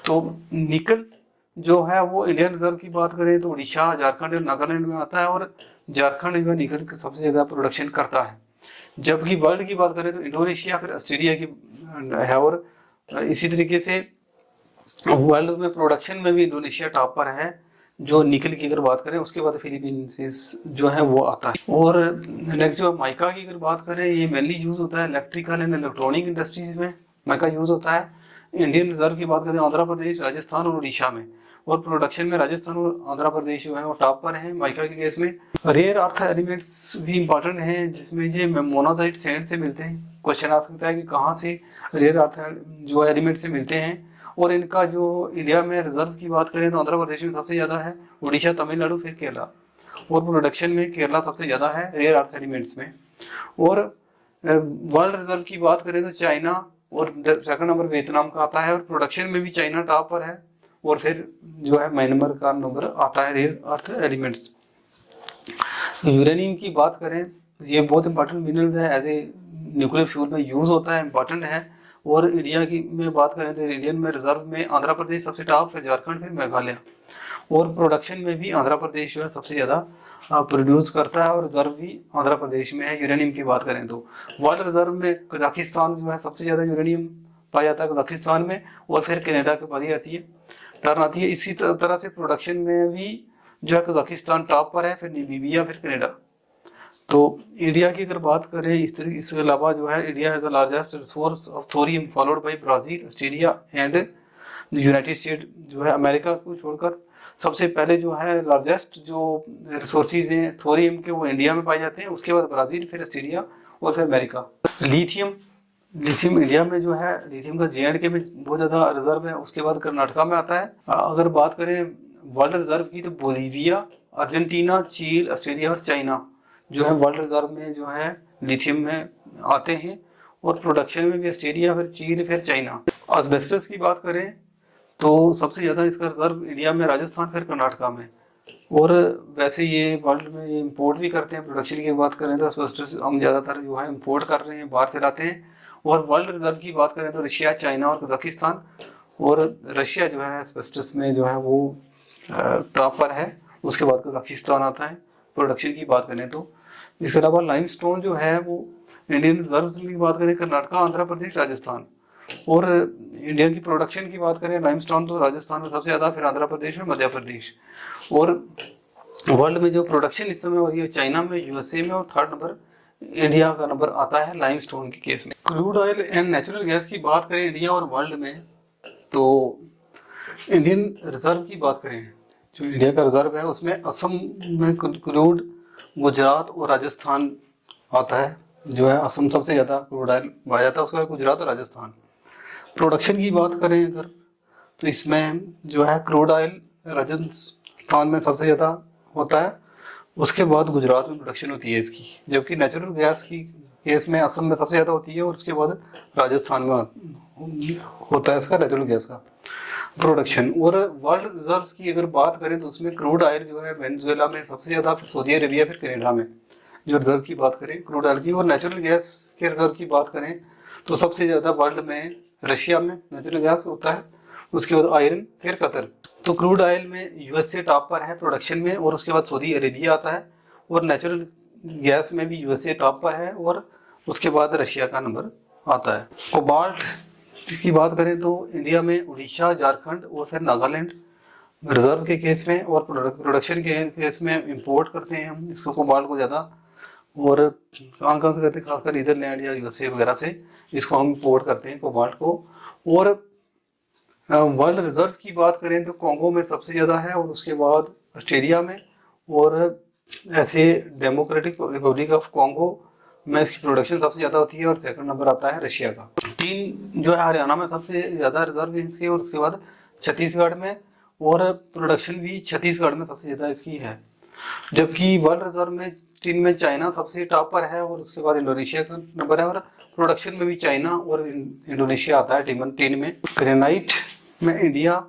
तो निकल जो है वो इंडियन रिजर्व की बात करें तो उड़ीसा, झारखंड और नागालैंड में आता है, और झारखंड जो निकल सबसे ज्यादा प्रोडक्शन करता है। जबकि वर्ल्ड की बात करें तो इंडोनेशिया, फिर ऑस्ट्रेलिया की है। और इसी तरीके से वर्ल्ड में प्रोडक्शन में भी इंडोनेशिया टॉप पर है जो निकल की अगर बात करें। उसके बाद फिलीपींस जो है वो आता है। और नेक्स्ट जो माइका की अगर बात करें, ये मेनली यूज होता है इलेक्ट्रिकल एंड इलेक्ट्रॉनिक इंडस्ट्रीज में माइका यूज होता है। इंडियन रिजर्व की बात करें आंध्र प्रदेश, राजस्थान और उड़ीसा में। और प्रोडक्शन में राजस्थान और आंध्र प्रदेश जो है वो टॉप पर है माइका के केस में। रेयर अर्थ एलिमेंट्स भी इंपॉर्टेंट हैं, जिसमें ये मोनाजाइट सैंड से मिलते हैं। क्वेश्चन आ सकता है कि कहाँ से रेयर अर्थ जो एलिमेंट से मिलते हैं। और इनका जो इंडिया में रिजर्व की बात करें तो आंध्र प्रदेश में सबसे ज्यादा है, उड़ीसा, तमिलनाडु, फिर केरला। और प्रोडक्शन में केरला सबसे ज्यादा है रेयर अर्थ एलिमेंट्स में। और वर्ल्ड रिजर्व की बात करें तो चाइना और सेकंड नंबर वियतनाम का आता है, और प्रोडक्शन में भी चाइना टॉप पर है, और फिर जो है म्यांमार का नंबर आता है रेयर अर्थ एलिमेंट्स। यूरेनियम की बात करें, ये बहुत इंपॉर्टेंट मिनरल है, एज ए न्यूक्लियर फ्यूल में यूज होता है, इंपॉर्टेंट है। और इंडिया की में बात करें तो इंडियन में रिजर्व में आंध्र प्रदेश सबसे टॉप, फिर झारखंड, फिर मेघालय। और प्रोडक्शन में भी आंध्र प्रदेश जो है सबसे ज़्यादा प्रोड्यूस करता है, और रिजर्व भी आंध्र प्रदेश में है। यूरेनियम की बात करें तो वर्ल्ड रिजर्व में कजाकिस्तान जो है सबसे ज़्यादा यूरेनियम पाया जाता है कजाकिस्तान में, और फिर कनाडा के बाद आती है टर्न आती है। इसी तरह से प्रोडक्शन में भी जो है कजाकिस्तान टॉप पर है, फिर नामीबिया, फिर कनाडा। तो इंडिया की अगर बात करें इसके अलावा जो है India has the largest resource of thorium followed by Brazil, Australia and United state. जो है अमेरिका को छोड़कर सबसे पहले जो है लार्जेस्ट जो रिसोर्सेज हैं थोरियम के वो इंडिया में पाए जाते हैं, उसके बाद ब्राजील, फिर ऑस्ट्रेलिया और फिर अमेरिका। लिथियम इंडिया में जो है लिथियम का J&K में बहुत ज़्यादा रिजर्व है, उसके बाद कर्नाटका में आता है। अगर बात करें वर्ल्ड रिजर्व की तो बोलीविया, अर्जेंटीना, चील, ऑस्ट्रेलिया और चाइना जो है वर्ल्ड रिजर्व में जो है लिथियम में आते हैं, और प्रोडक्शन में भी ऑस्ट्रेलिया, फिर चीन, फिर चाइना। एस्बेस्टस की बात करें तो सबसे ज़्यादा इसका रिजर्व इंडिया में राजस्थान, फिर कर्नाटका में। और वैसे ये वर्ल्ड में ये इम्पोर्ट भी करते हैं। प्रोडक्शन की बात करें तो एस्बेस्टस हम ज़्यादातर जो है इम्पोर्ट कर रहे हैं, बाहर से लाते हैं। और वर्ल्ड रिजर्व की बात करें तो रशिया, चाइना और कजाकिस्तान, और रशिया जो है एस्बेस्टस में जो है वो टॉप पर है, उसके बाद कजाकिस्तान आता है प्रोडक्शन की बात करें तो। इसके अलावा लाइमस्टोन जो है वो इंडियन रिजर्व की बात करें कर्नाटका, आंध्र प्रदेश, राजस्थान। और इंडिया की प्रोडक्शन की बात करें लाइमस्टोन तो राजस्थान में सबसे ज़्यादा, फिर आंध्र प्रदेश में, मध्य प्रदेश। और वर्ल्ड में जो प्रोडक्शन इस समय हो रही है चाइना में, यूएसए में, और थर्ड नंबर इंडिया का नंबर आता है लाइमस्टोन के केस में। Crude oil and natural gas की बात करें इंडिया और वर्ल्ड में तो इंडियन रिजर्व की बात करें, जो इंडिया का रिजर्व है उसमें असम में क्रूड, गुजरात और राजस्थान आता है। जो है असम सबसे ज़्यादा क्रूड ऑयल पाया जाता है, उसके बाद गुजरात और राजस्थान। प्रोडक्शन की बात करें अगर तो इसमें जो है क्रूड ऑयल राजस्थान में सबसे ज़्यादा होता है, उसके बाद गुजरात में प्रोडक्शन होती है इसकी। जबकि नेचुरल गैस की केस में असम में सबसे ज़्यादा होती है, और उसके बाद राजस्थान में होता है इसका नेचुरल गैस का प्रोडक्शन। और वर्ल्ड रिजर्व्स की अगर बात करें तो उसमें क्रूड ऑयल जो है वेनेजुएला में सबसे ज़्यादा, फिर सऊदी अरेबिया, फिर कनाडा में जो रिजर्व की बात करें क्रूड ऑयल की। और नेचुरल गैस के रिजर्व की बात करें तो सबसे ज़्यादा वर्ल्ड में रशिया में नेचुरल गैस होता है, उसके बाद आयरन, फिर कतर। तो क्रूड ऑयल में यूएसए टॉप पर है प्रोडक्शन में, और उसके बाद सऊदी अरेबिया आता है। और नेचुरल गैस में भी यूएसए टॉप पर है, और उसके बाद रशिया का नंबर आता है। कोबाल्ट की बात करें तो इंडिया में उड़ीसा, झारखंड और फिर नागालैंड रिजर्व के केस में, और प्रोडक्शन के केस में इंपोर्ट करते हैं हम इसको कोबाल्ट को ज़्यादा। और कहाँ कहाँ से करते हैं, खासकर नीदरलैंड या यूएसए वगैरह से इसको हम इंपोर्ट करते हैं कोबाल्ट को। और वर्ल्ड रिजर्व की बात करें तो कॉन्गो में सबसे ज़्यादा है, और उसके बाद ऑस्ट्रेलिया में, और ऐसे डेमोक्रेटिक रिपब्लिक ऑफ कॉन्गो में इसकी प्रोडक्शन सबसे ज़्यादा होती है, और सेकंड नंबर आता है रशिया का। टीन जो है हरियाणा में सबसे ज़्यादा रिजर्व है इसके, और उसके बाद छत्तीसगढ़ में, और प्रोडक्शन भी छत्तीसगढ़ में सबसे ज़्यादा इसकी है। जबकि वर्ल्ड रिजर्व में टीन में चाइना सबसे टॉप पर है, और उसके बाद इंडोनेशिया का नंबर है, और प्रोडक्शन में भी चाइना और इंडोनेशिया आता है टीन में। ग्रेनाइट में इंडिया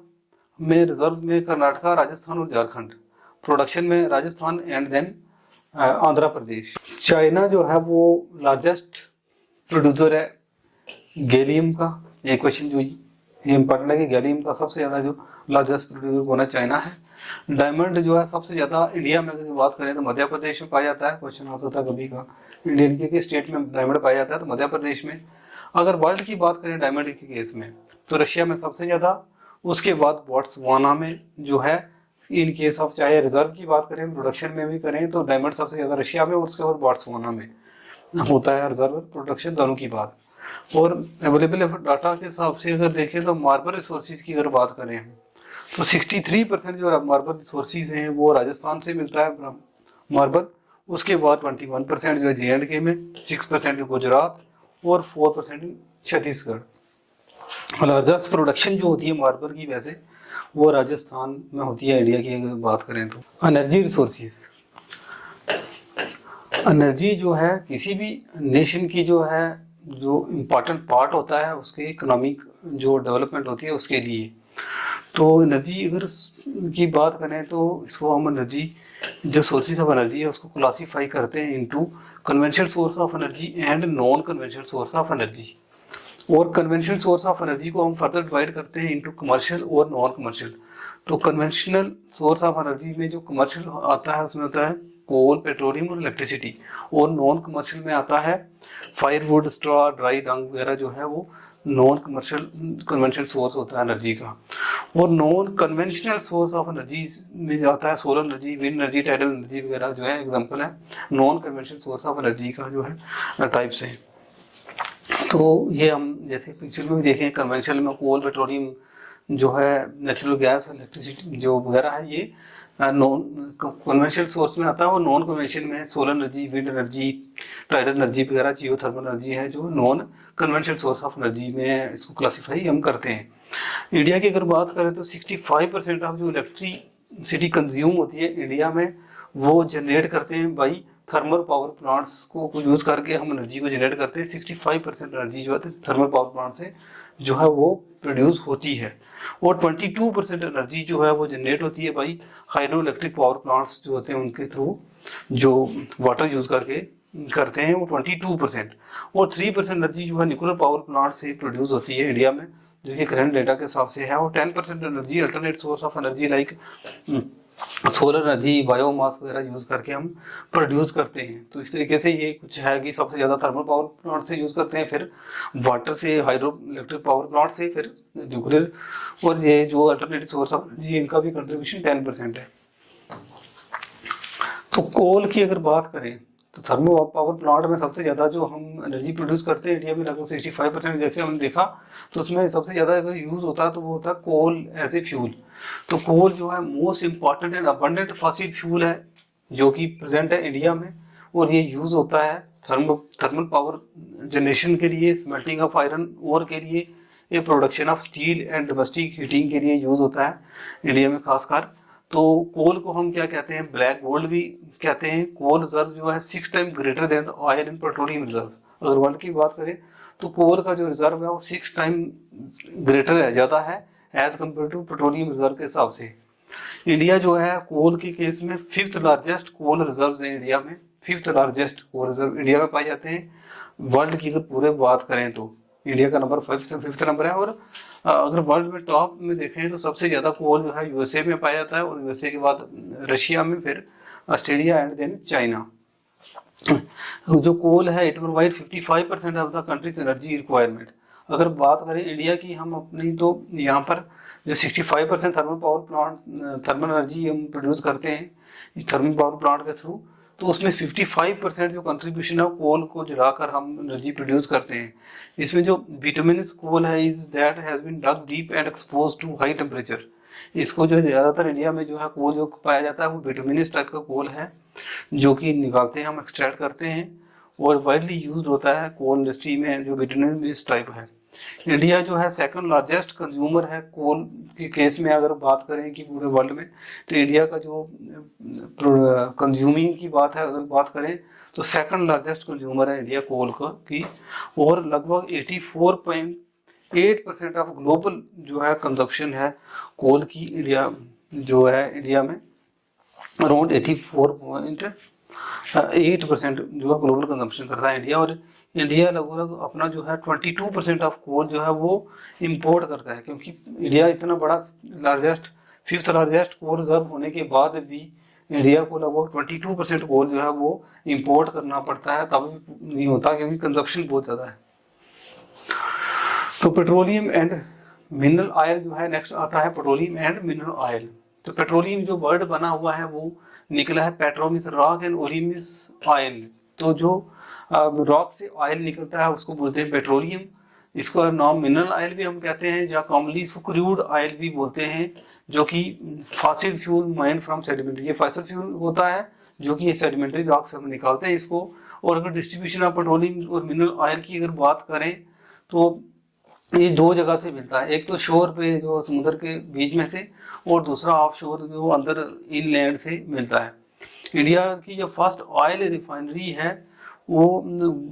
में रिजर्व में कर्नाटका, राजस्थान और झारखंड, प्रोडक्शन में Rajasthan and then Andhra Pradesh. China जो है वो लार्जेस्ट प्रोड्यूसर है गैलियम का। ये क्वेश्चन जो ये इम्पोर्टेंट है कि गैलियम का सबसे ज़्यादा जो लार्जेस्ट प्रोड्यूसर होना चाइना है। डायमंड जो है सबसे ज़्यादा इंडिया में अगर बात करें तो मध्य प्रदेश में पाया जाता है। क्वेश्चन आ सकता है कभी का, इंडियन के स्टेट में डायमंड पाया जाता है तो मध्य प्रदेश में। अगर वर्ल्ड की बात करें डायमंड के केस में तो रशिया में सबसे ज़्यादा, उसके बाद बोट्सवाना में जो है। इन केस ऑफ चाहे रिजर्व की बात करें प्रोडक्शन में भी करें तो डायमंड सबसे ज़्यादा रशिया में, और उसके बाद बोट्सवाना में होता है रिजर्व प्रोडक्शन दोनों की बात। और अवेलेबल डाटा के हिसाब से अगर देखें तो मार्बल रिसोर्सेज की अगर बात करें तो 63% जो मार्बल रिसोर्सेज हैं वो राजस्थान से मिलता है मार्बल। उसके बाद 21% जो है J&K में, 6% गुजरात और 4% छत्तीसगढ़। लार्जेस्ट प्रोडक्शन जो होती है मार्बल की वैसे वो राजस्थान में होती है इंडिया की अगर बात करें तो। एनर्जी रिसोर्सेज, एनर्जी जो है किसी भी नेशन की जो है जो इम्पोर्टेंट पार्ट होता है उसके इकोनॉमिक जो डेवलपमेंट होती है उसके लिए। तो एनर्जी अगर की बात करें तो इसको हम एनर्जी जो सोर्सेज ऑफ एनर्जी है उसको क्लासीफाई करते हैं into conventional source of energy and non conventional source of energy. और कन्वेंशनल सोर्स ऑफ एनर्जी को हम फर्दर डिवाइड करते हैं इनटू कमर्शियल और नॉन कमर्शियल। तो कन्वेंशनल सोर्स ऑफ एनर्जी में जो कमर्शियल आता है उसमें होता है कोल, पेट्रोलियम और इलेक्ट्रिसिटी। और नॉन कमर्शियल में आता है फायरवुड, स्ट्रॉ, ड्राई डंग वगैरह जो है वो नॉन कमर्शियल कन्वेंशनल सोर्स होता है एनर्जी का। और non conventional source of energy में जाता है solar energy, wind energy, tidal energy वगैरह जो है एग्जांपल है non conventional source of energy का जो है टाइप्स है। तो ये हम जैसे पिक्चर में भी देखें कन्वेंशनल में कोल, पेट्रोलियम जो है, नेचुरल गैस, इलेक्ट्रिसिटी जो वगैरह है ये नॉन कन्वेंशनल सोर्स में आता है। और नॉन कन्वेंशनल में solar energy, wind energy, tidal energy वगैरह, जियोथर्मल एनर्जी है जो non conventional source of energy में इसको क्लासीफाई हम करते हैं। इंडिया की अगर बात करें तो 65% ऑफ जो इलेक्ट्रिसिटी कंज्यूम होती है इंडिया में वो जनरेट करते हैं बाई थर्मल पावर प्लांट्स को यूज़ करके हम एनर्जी को जनरेट करते हैं। 65% एनर्जी जो है थर्मल पावर प्लांट से जो है वो प्रोड्यूस होती है। और 22% एनर्जी जो है वो जनरेट होती है by hydro electric power plants जो होते हैं उनके थ्रू जो वाटर यूज़ करके करते हैं वो 22%। और 3% एनर्जी जो है न्यूक्लियर पावर प्लांट से प्रोड्यूस होती है इंडिया में जो कि करंट डेटा के हिसाब से है। और 10% energy alternate source of energy like solar energy, biomass वगैरह यूज़ करके हम प्रोड्यूस करते हैं। तो इस तरीके से ये कुछ है कि सबसे ज़्यादा थर्मल पावर प्लांट से यूज़ करते हैं, फिर वाटर से, हाइड्रो इलेक्ट्रिक पावर प्लांट से, फिर न्यूक्लियर। और ये जो अल्टरनेटिव सोर्स ऑफ एनर्जी इनका भी कंट्रीब्यूशन 10% है। तो कोल की अगर बात करें तो थर्मल पावर प्लांट में सबसे ज़्यादा जो हम एनर्जी प्रोड्यूस करते हैं इंडिया में लगभग 65% जैसे हमने देखा। तो उसमें सबसे ज़्यादा अगर यूज़ होता है तो वो होता है कोल एज ए फ्यूल। तो कोल जो है most important and abundant fossil fuel है जो कि प्रेजेंट है इंडिया में। और ये यूज़ होता है थर्मल पावर जनरेशन के लिए, स्मेल्टिंग ऑफ आयरन ओर के लिए, ये production of steel and domestic heating के लिए यूज़ होता है इंडिया में खासकर। तो कोल को हम क्या कहते हैं, ब्लैक गोल्ड भी कहते हैं। कोल रिजर्व जो है 6 time greater than the oil and petroleum reserve. अगर वर्ल्ड की बात करें तो कोल का जो रिजर्व है वो 6 टाइम ग्रेटर है, ज़्यादा है as compare to petroleum reserve के हिसाब से। इंडिया जो है कोल के केस में 5th लार्जेस्ट कोल रिजर्व है इंडिया में। 5th लार्जेस्ट कोल रिजर्व इंडिया में पाए जाते हैं। वर्ल्ड की अगर पूरे बात करें तो इंडिया का नंबर 5th नंबर है। और अगर वर्ल्ड में टॉप में देखें तो सबसे ज़्यादा कोल जो है यूएसए में पाया जाता है, और यूएसए के बाद रशिया में, फिर ऑस्ट्रेलिया एंड देन चाइना। जो कोल है it provide 55% of the countries energy requirement. अगर बात करें इंडिया की हम अपनी तो यहाँ पर जो 65% thermal power plant, thermal energy हम प्रोड्यूस करते हैं इस थर्मल पावर प्लांट के थ्रू, तो उसमें 55% जो कंट्रीब्यूशन है कोल को जलाकर हम एनर्जी प्रोड्यूस करते हैं। इसमें जो बिटुमिनस कोल है is that has been dug deep and expose to high temperature. इसको जो ज़्यादातर इंडिया में जो है कोल जो पाया जाता है वो बिटुमिनस टाइप का कोल है जो कि निकालते हैं, हम एक्सट्रैक्ट करते हैं और वाइडली यूज होता है कोल इंडस्ट्री में जो बिटुमिनस टाइप है। इंडिया जो है 2nd लार्जेस्ट कंज्यूमर है कोल के केस में। अगर बात करें कि पूरे वर्ल्ड में तो इंडिया का जो कंज्यूमिंग की बात है, अगर बात करें तो 2nd लार्जेस्ट कंज्यूमर है इंडिया कोल का की। और लगभग 84.8% ऑफ ग्लोबल जो है कंजप्शन है कोल की इंडिया जो है इंडिया में अराउंड 84.8% जो है ग्लोबल कंजप्शन करता है इंडिया। और इंडिया लगभग अपना जो है 22% ऑफ कोल जो है वो इंपोर्ट करता है, क्योंकि इंडिया इतना बड़ा लार्जेस्ट 5th लार्जेस्ट कोल रिजर्व होने के बाद भी इंडिया को लगभग 22% कोल जो है वो इंपोर्ट करना पड़ता है, तब नहीं होता क्योंकि कंजप्शन बहुत ज़्यादा है। तो पेट्रोलियम एंड मिनरल ऑयल जो है नेक्स्ट आता है, पेट्रोलियम एंड मिनरल ऑयल। तो पेट्रोलियम जो वर्ड बना हुआ है वो निकला है पेट्रोमिस रॉक एंड ओलिमिस ऑयल। तो जो रॉक से ऑयल निकलता है उसको बोलते हैं पेट्रोलियम। इसको नाम मिनरल ऑयल भी हम कहते हैं, जहाँ कॉमनली इसको क्रूड ऑयल भी बोलते हैं, जो कि fossil fuel mind from sedimentary. ये फॉसिल फ्यूल होता है जो कि सेडिमेंट्री रॉक से हम निकालते हैं इसको। और अगर डिस्ट्रीब्यूशन ऑफ पेट्रोलियम और मिनरल ऑयल की अगर बात करें तो ये 2 जगह से मिलता है, एक तो शोर पे जो समुद्र के बीच में से, और दूसरा ऑफ शोर जो अंदर इनलैंड से मिलता है। इंडिया की जो फर्स्ट ऑयल रिफाइनरी है वो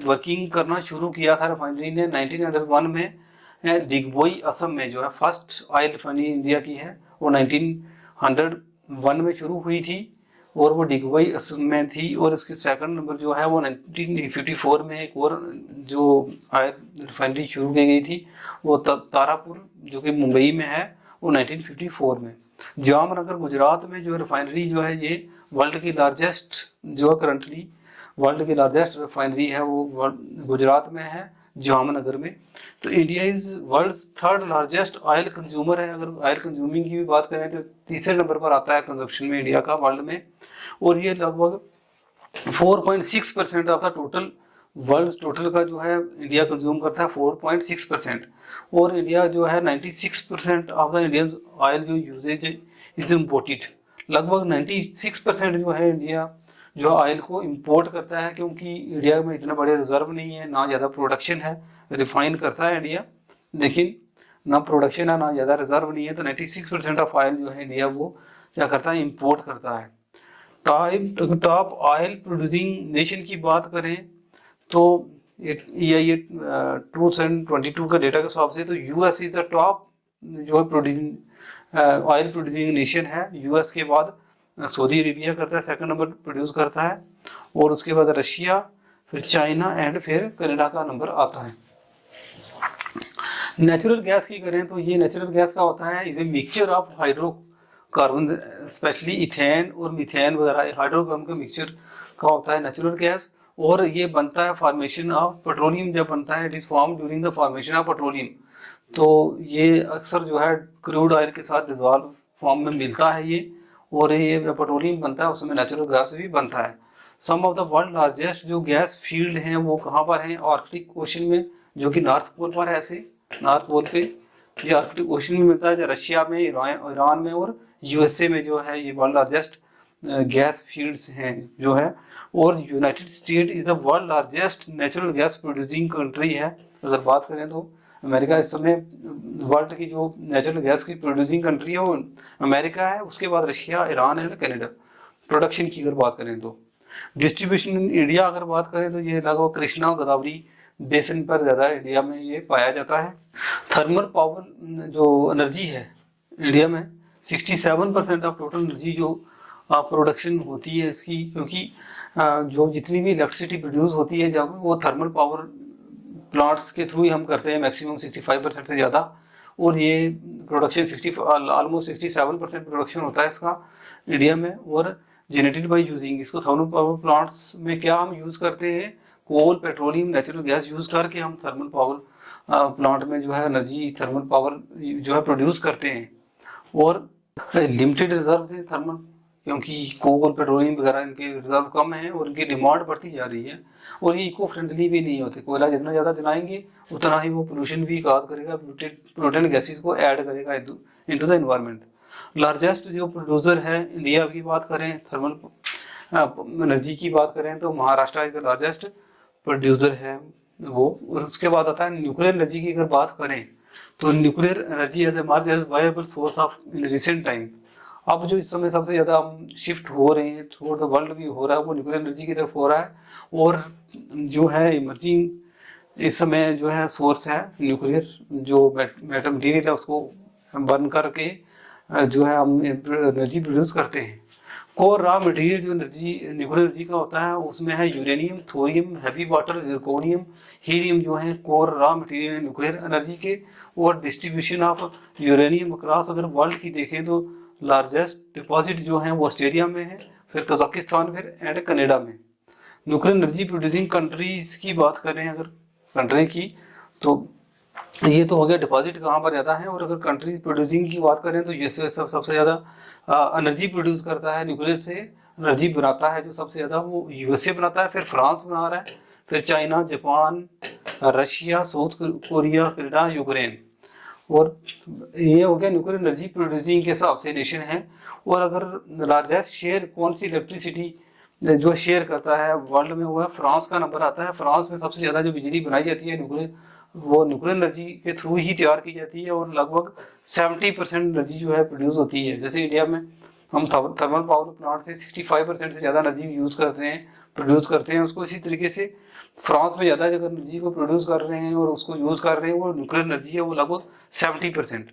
वर्किंग करना शुरू किया था रिफाइनरी ने 1901 में डिगबोई असम में जो है फर्स्ट ऑयल रिफाइनरी इंडिया की है वो 1901 में शुरू हुई थी और वो डिगबोई असम में थी। और उसके सेकंड नंबर जो है वो 1954 में एक और जो ऑयल रिफाइनरी शुरू की गई थी वो तारापुर जो कि मुंबई में है वो 1954 में। जामनगर गुजरात में जो रिफाइनरी जो है ये वर्ल्ड की लार्जेस्ट जो है करंटली वर्ल्ड की लार्जेस्ट रिफाइनरी है वो गुजरात में है जामनगर में। तो India is world third largest oil consumer है। अगर ऑयल कंज्यूमिंग की भी बात करें तो तीसरे नंबर पर आता है कंजप्शन में इंडिया का वर्ल्ड में। और ये लगभग 4.6% of the total world total का जो है इंडिया कंज्यूम करता है 4.6%। और इंडिया जो है 96% ऑफ द इंडियन ऑयल जो यूजेज इज इम्पोर्टेड। लगभग 96% जो है इंडिया जो ऑयल को इंपोर्ट करता है क्योंकि इंडिया में इतना बड़े रिजर्व नहीं है, ना ज़्यादा प्रोडक्शन है। रिफाइन करता है इंडिया लेकिन ना प्रोडक्शन है ना ज़्यादा रिजर्व नहीं है। तो 96% ऑफ ऑयल जो है इंडिया वो क्या करता है, इंपोर्ट करता है। टॉप ऑयल प्रोड्यूसिंग नेशन की बात करें तो ये 2022 का डेटा के हिसाब से तो यूएस इज द टॉप जो है प्रोड्यूसिंग ऑयल प्रोड्यूसिंग नेशन है। यूएस के बाद सऊदी अरेबिया करता है, सेकंड नंबर प्रोड्यूस करता है। और उसके बाद रशिया, फिर चाइना एंड फिर कनाडा का नंबर आता है। नेचुरल गैस की करें तो ये नेचुरल गैस का होता है is a mixture of hydrocarbon specially ethane और मीथेन वगैरह हाइड्रोकार्बन का मिक्सचर का होता है नेचुरल गैस। और ये बनता है फॉर्मेशन ऑफ पेट्रोलियम जब बनता है, it is form during the formation of petroleum. तो ये अक्सर जो है क्रूड ऑयल के साथ डिजॉल्व फॉर्म में मिलता है ये, और ये पेट्रोलियम बनता है उसमें नेचुरल गैस भी बनता है। सम ऑफ द वर्ल्ड लार्जेस्ट जो गैस फील्ड हैं वो कहाँ पर हैं, आर्कटिक ओशन में जो कि नॉर्थ पोल पर है। ऐसे नॉर्थ पोल पे ये आर्कटिक ओशन में मिलता है, जो रशिया में, ईरान में और यूएसए में जो है ये वर्ल्ड लार्जेस्ट गैस फील्ड्स हैं जो है। और United state is the world largest natural gas producing country है। अगर बात करें तो अमेरिका इस समय वर्ल्ड की जो नेचुरल गैस की प्रोड्यूसिंग कंट्री है वो अमेरिका है, उसके बाद Russia, Iran and Canada. Production की अगर बात करें तो डिस्ट्रीब्यूशन इन इंडिया अगर बात करें तो ये लगभग कृष्णा गोदावरी बेसिन पर ज़्यादा इंडिया में ये पाया जाता है। थर्मल पावर जो एनर्जी है इंडिया में 67% ऑफ टोटल एनर्जी जो प्रोडक्शन होती है इसकी, क्योंकि जो जितनी भी इलेक्ट्रिसिटी प्रोड्यूस होती है जब वो थर्मल पावर प्लांट्स के थ्रू ही हम करते हैं, मैक्सिमम 65% से ज़्यादा। और ये प्रोडक्शन ऑलमोस्ट 67% प्रोडक्शन होता है इसका इंडिया में। और जनरेटेड बाय यूजिंग, इसको थर्मल पावर प्लांट्स में क्या हम यूज़ करते हैं, कोल, पेट्रोलियम, नेचुरल गैस यूज़ करके हम थर्मल पावर प्लांट में जो है एनर्जी थर्मल पावर जो है प्रोड्यूस करते हैं। और लिमिटेड रिजर्व थे थर्मल, क्योंकि कोल, पेट्रोलियम वगैरह इनके रिजर्व कम है और इनकी डिमांड बढ़ती जा रही है। और ये इको फ्रेंडली भी नहीं होते, कोयला जितना ज़्यादा जलाएंगे उतना ही वो पोल्यूशन भी काज करेगा, पोल्यूटेंट गैसेस को ऐड करेगा इनटू द एनवायरनमेंट। लार्जेस्ट जो प्रोड्यूसर है इंडिया की बात करें, थर्मल एनर्जी की बात करें तो Maharashtra is the largest producer है वो। और उसके बाद आता है न्यूक्लियर एनर्जी की अगर बात करें तो nuclear energy as a viable source of in recent time. अब जो इस समय सबसे ज़्यादा हम शिफ्ट हो रहे हैं थ्रू द वर्ल्ड भी हो रहा है वो न्यूक्लियर एनर्जी की तरफ हो रहा है। और जो है इमर्जिंग इस समय जो है सोर्स है न्यूक्लियर, जो मेटल मटीरियल है उसको बर्न करके जो है हम एनर्जी प्रोड्यूस करते हैं। कोर रॉ मटेरियल जो न्यूक्लियर एनर्जी का होता है उसमें है uranium, thorium, heavy water, zirconium, helium जो है कोर रॉ मटेरियल है न्यूक्लियर एनर्जी के। और डिस्ट्रीब्यूशन ऑफ यूरेनियम अक्रॉस अगर वर्ल्ड की देखें तो लार्जेस्ट डिपॉजिट जो है वो ऑस्ट्रेलिया में है, फिर कजाकिस्तान, फिर एंड कनाडा में। न्यूक्लियर एनर्जी प्रोड्यूसिंग कंट्रीज की बात करें अगर कंट्री की तो ये तो हो गया डिपॉजिट कहाँ पर ज़्यादा है। और अगर कंट्रीज प्रोड्यूसिंग की बात करें तो यूएसए सबसे ज़्यादा एनर्जी प्रोड्यूस करता है, न्यूक्लियर से एनर्जी बनाता है जो सबसे ज़्यादा वो यूएसए बनाता है, फिर फ्रांस बना रहा है, फिर China, Japan, Russia, south Korea, Canada, Ukraine. और ये हो गया न्यूक्लियर एनर्जी प्रोड्यूसिंग के हिसाब से नेशन है। और अगर लार्जेस्ट शेयर कौन सी इलेक्ट्रिसिटी जो शेयर करता है वर्ल्ड में वो है फ्रांस का नंबर आता है। फ्रांस में सबसे ज़्यादा जो बिजली बनाई जाती है न्यूक्लियर वो न्यूक्लियर एनर्जी के थ्रू ही तैयार की जाती है। और लगभग 70% एनर्जी जो है प्रोड्यूस होती है। जैसे इंडिया में हम थर्मल पावर प्लांट से 65% से ज़्यादा एनर्जी यूज़ करते हैं, प्रोड्यूस करते हैं उसको। इसी तरीके से फ्रांस में ज़्यादा जगह एनर्जी को प्रोड्यूस कर रहे हैं और उसको यूज़ कर रहे हैं, वो न्यूक्लियर एनर्जी है, वो लगभग 70%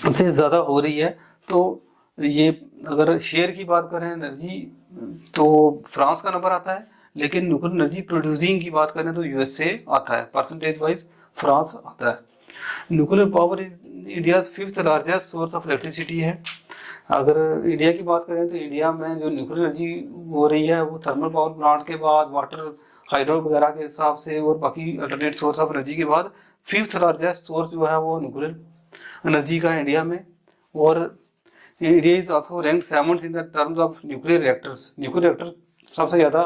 उससे ज़्यादा हो रही है। तो ये अगर शेयर की बात करें एनर्जी तो फ्रांस का नंबर आता है, लेकिन न्यूक्लियर एनर्जी प्रोड्यूसिंग की बात करें तो यूएसए आता है, परसेंटेज वाइज फ्रांस आता है। Nuclear power is India 5th largest source of electricity है। अगर इंडिया की बात करें तो इंडिया में जो न्यूक्लियर एनर्जी हो रही है वो थर्मल पावर प्लांट के बाद, वाटर हाइड्रो वगैरह के हिसाब से और बाकी अल्टरनेट सोर्स ऑफ एनर्जी के बाद 5th लार्जेस्ट सोर्स जो है वो न्यूक्लियर एनर्जी का इंडिया में। और India is also rank 7th in the terms of nuclear reactors. Nuclear reactor सबसे ज़्यादा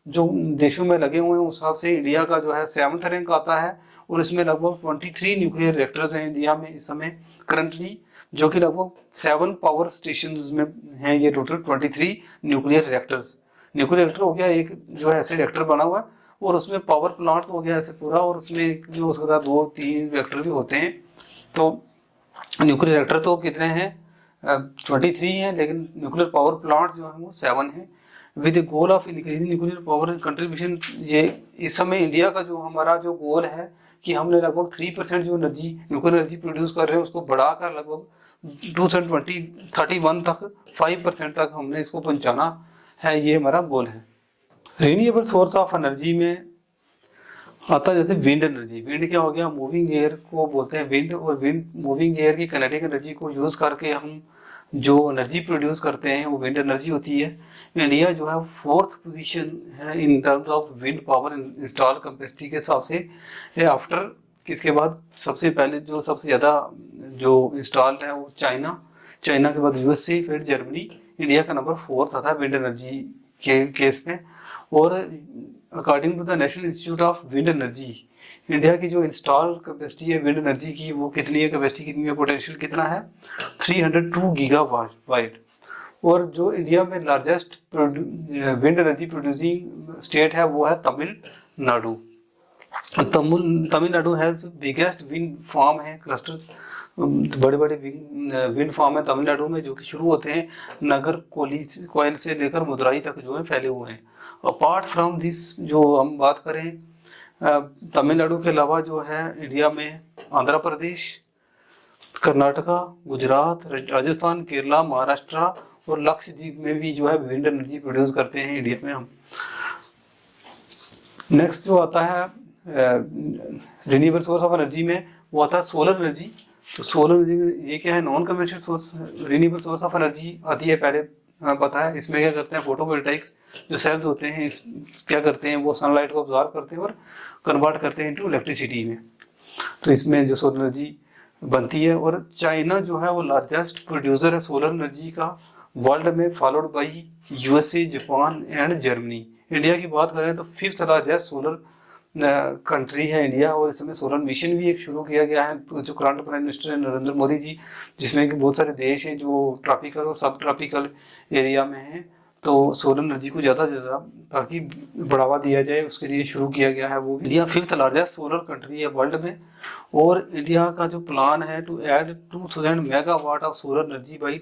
जो देशों में लगे हुए हैं उस हिसाब से इंडिया का जो है 7th रैंक आता है। और इसमें लगभग 23 न्यूक्लियर रिएक्टर्स हैं इंडिया में इस समय करंटली, जो कि लगभग 7 पावर स्टेशन में हैं ये total 23 nuclear reactors. Nuclear reactor हो गया एक जो है ऐसे रिएक्टर बना हुआ है, और उसमें पावर प्लांट हो गया ऐसे पूरा, और उसमें जो उसके साथ 2-3 रिएक्टर भी होते हैं। तो न्यूक्लियर रिएक्टर तो कितने हैं 23 हैं, लेकिन न्यूक्लियर पावर प्लांट जो है वो 7 हैं। With the goal of increasing nuclear power contribution, ये इस समय इंडिया का जो हमारा जो गोल है कि हमने लगभग 3% जो एनर्जी न्यूक्लियर एनर्जी प्रोड्यूस कर रहे हैं उसको बढ़ाकर लगभग 2031 तक 5% तक हमने इसको पहुंचाना है, ये हमारा गोल है। रिन्यूएबल सोर्स ऑफ एनर्जी में आता है जैसे विंड एनर्जी। विंड क्या हो गया, मूविंग एयर को बोलते हैं विंड, और विंड मूविंग एयर की काइनेटिक एनर्जी को यूज करके हम जो एनर्जी प्रोड्यूस करते हैं वो विंड एनर्जी होती है। इंडिया जो है 4th पोजीशन है in terms of wind power install capacity के हिसाब से। आफ्टर किसके बाद सबसे पहले जो सबसे ज़्यादा जो इंस्टॉल्ड है वो चाइना के बाद यूएसए, फिर जर्मनी। इंडिया का नंबर 4th आता है विंड एनर्जी के केस में। और according to the National Institute of Wind Energy, India की जो इंस्टॉल कैपेसिटी है विंड एनर्जी की वो कितनी है, कैपेसिटी कितनी है, पोटेंशियल कितना है 302 गीगावाट। और जो इंडिया में largest wind energy producing state है वो है Tamil Nadu. Tamil Nadu has biggest wind farm है, क्लस्टर्स बड़े बड़े विंड फार्म है तमिलनाडु में, जो कि शुरू होते हैं नगर कोयल से लेकर मदुराई तक जो है फैले हुए हैं। अपार्ट फ्रॉम दिस, जो हम बात करें तमिलनाडु के अलावा जो है इंडिया में आंध्र प्रदेश, कर्नाटका, गुजरात, राजस्थान, केरला, महाराष्ट्र और लक्षद्वीप में भी जो है विंड एनर्जी प्रोड्यूस करते हैं इंडिया में हम। नेक्स्ट जो आता है रिन्यूएबल सोर्स ऑफ एनर्जी में वो आता है सोलर एनर्जी। तो सोलर एनर्जी ये क्या है, non conventional source renewable source of energy आती है। पहले पता है इसमें क्या करते हैं, फोटोवोल्टाइक्स जो सेल्स होते हैं इस क्या करते हैं, वो सनलाइट को ऑब्जॉर्व करते हैं और कन्वर्ट करते हैं इनटू इलेक्ट्रिसिटी में। तो इसमें जो सोलर एनर्जी बनती है। और चाइना जो है वो लार्जेस्ट प्रोड्यूसर है सोलर एनर्जी का वर्ल्ड में, followed by USA, Japan and Germany. India की बात करें तो 5th लार्जेस्ट सोलर कंट्री है इंडिया। और इस समय सोलर मिशन भी एक शुरू किया गया है जो करंट प्राइम मिनिस्टर है नरेंद्र मोदी जी, जिसमें कि बहुत सारे देश हैं जो ट्रॉपिकल और सब ट्रॉपिकल एरिया में हैं। तो सोलर एनर्जी को ज़्यादा से ज़्यादा ताकि बढ़ावा दिया जाए उसके लिए शुरू किया गया है वो। India 5th largest solar country है वर्ल्ड में। और इंडिया का जो प्लान है to add 2000 megawatt of solar energy by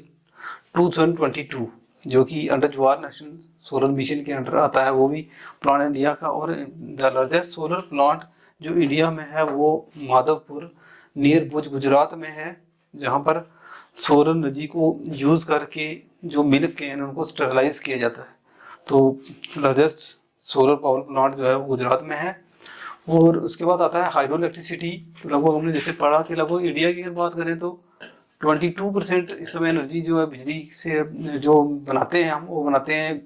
2022, जो कि under Jawahar National Solar Mission के अंडर आता है, वो भी प्लान इंडिया का। और द लार्जेस्ट सोलर प्लांट जो इंडिया में है वो माधवपुर नियर भुज गुजरात में है, जहाँ पर सोलर एनर्जी को यूज़ करके जो मिल्क कैन उनको स्टरलाइज किया जाता है। तो लार्जेस्ट सोलर पावर प्लांट जो है वो गुजरात में है। और उसके बाद आता है हाइड्रो इलेक्ट्रिसिटी। तो लगभग हमने जैसे पढ़ा कि लगभग इंडिया की अगर बात करें तो 22% इस समय एनर्जी जो है बिजली से जो बनाते हैं हम वो बनाते हैं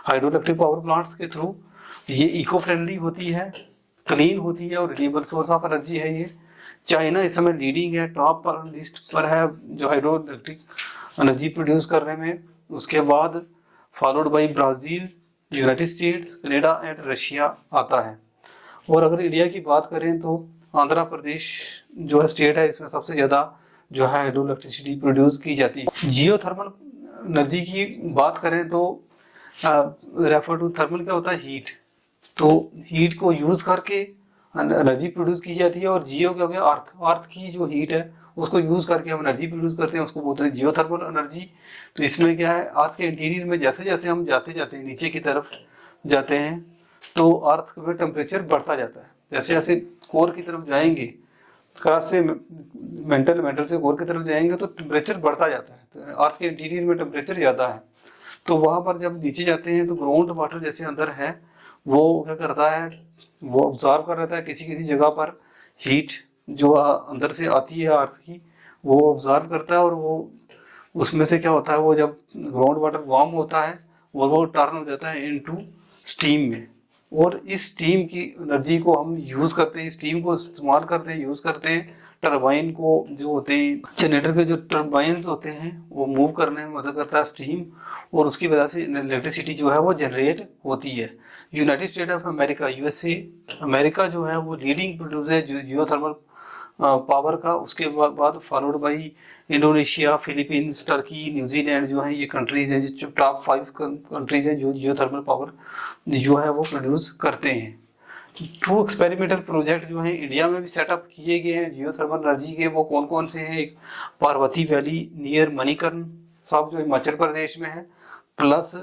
हाइड्रो इलेक्ट्रिक पावर प्लांट्स के थ्रू। ये इको फ्रेंडली होती है, क्लीन होती है और रिन्यूएबल सोर्स ऑफ एनर्जी है ये। चाइना इस समय लीडिंग है, टॉप पर लिस्ट पर है जो हाइड्रो इलेक्ट्रिक एनर्जी प्रोड्यूस करने में। उसके बाद followed by Brazil, United states, Canada and Russia आता है। और अगर इंडिया की बात करें तो आंध्र प्रदेश जो है स्टेट है, इसमें सबसे ज़्यादा जो है हाइड्रो इलेक्ट्रिसिटी प्रोड्यूस की जाती है। जियोथर्मल एनर्जी की बात करें तो रेफर टू थर्मल क्या होता है, हीट। तो हीट को यूज़ करके एनर्जी प्रोड्यूस की जाती है। और जियो क्या हो गया, अर्थ की जो हीट है उसको यूज़ करके हम एनर्जी प्रोड्यूस करते हैं, उसको बोलते हैं जियोथर्मल एनर्जी। तो इसमें क्या है, अर्थ के इंटीरियर में जैसे जैसे हम जाते हैं नीचे की तरफ जाते हैं तो अर्थ में टेम्परेचर बढ़ता जाता है। जैसे जैसे कोर की तरफ जाएंगे, क्रस्ट से मेंटल, मेंटल से कोर की तरफ जाएंगे तो टेम्परेचर बढ़ता जाता है। तो अर्थ के इंटीरियर में टेम्परेचर ज़्यादा है, तो वहाँ पर जब नीचे जाते हैं तो ग्राउंड वाटर जैसे अंदर है वो क्या करता है, वो ऑब्जर्व कर रहता है किसी किसी जगह पर हीट जो अंदर से आती है अर्थ की, वो ऑब्जर्व करता है, और वो उसमें से क्या होता है, वो जब ग्राउंड वाटर वार्म होता है और वो टर्न हो जाता है इनटू स्टीम में, और इस स्टीम की एनर्जी को हम यूज़ करते हैं, स्टीम को इस्तेमाल करते हैं, यूज़ करते हैं टरबाइन को, जो होते हैं जनरेटर के जो टरबाइन होते हैं वो मूव करने में मदद करता है स्टीम, और उसकी वजह से इलेक्ट्रिसिटी जो है वो जनरेट होती है। United state of America USA America जो है वो लीडिंग प्रोड्यूसर है जियोथर्मल पावर का। उसके बाद followed by Indonesia, Philippines, Turkey, New Zealand जो है ये कंट्रीज हैं जो टॉप 5 कंट्रीज हैं जो जियोथर्मल पावर जो है वो प्रोड्यूस करते हैं। 2 एक्सपेरिमेंटल प्रोजेक्ट जो है इंडिया में भी सेटअप किए गए हैं जियोथर्मल एनर्जी के। वो कौन कौन से हैं? एक पार्वती वैली नियर मणिकर्ण साहब जो हिमाचल प्रदेश में है, प्लस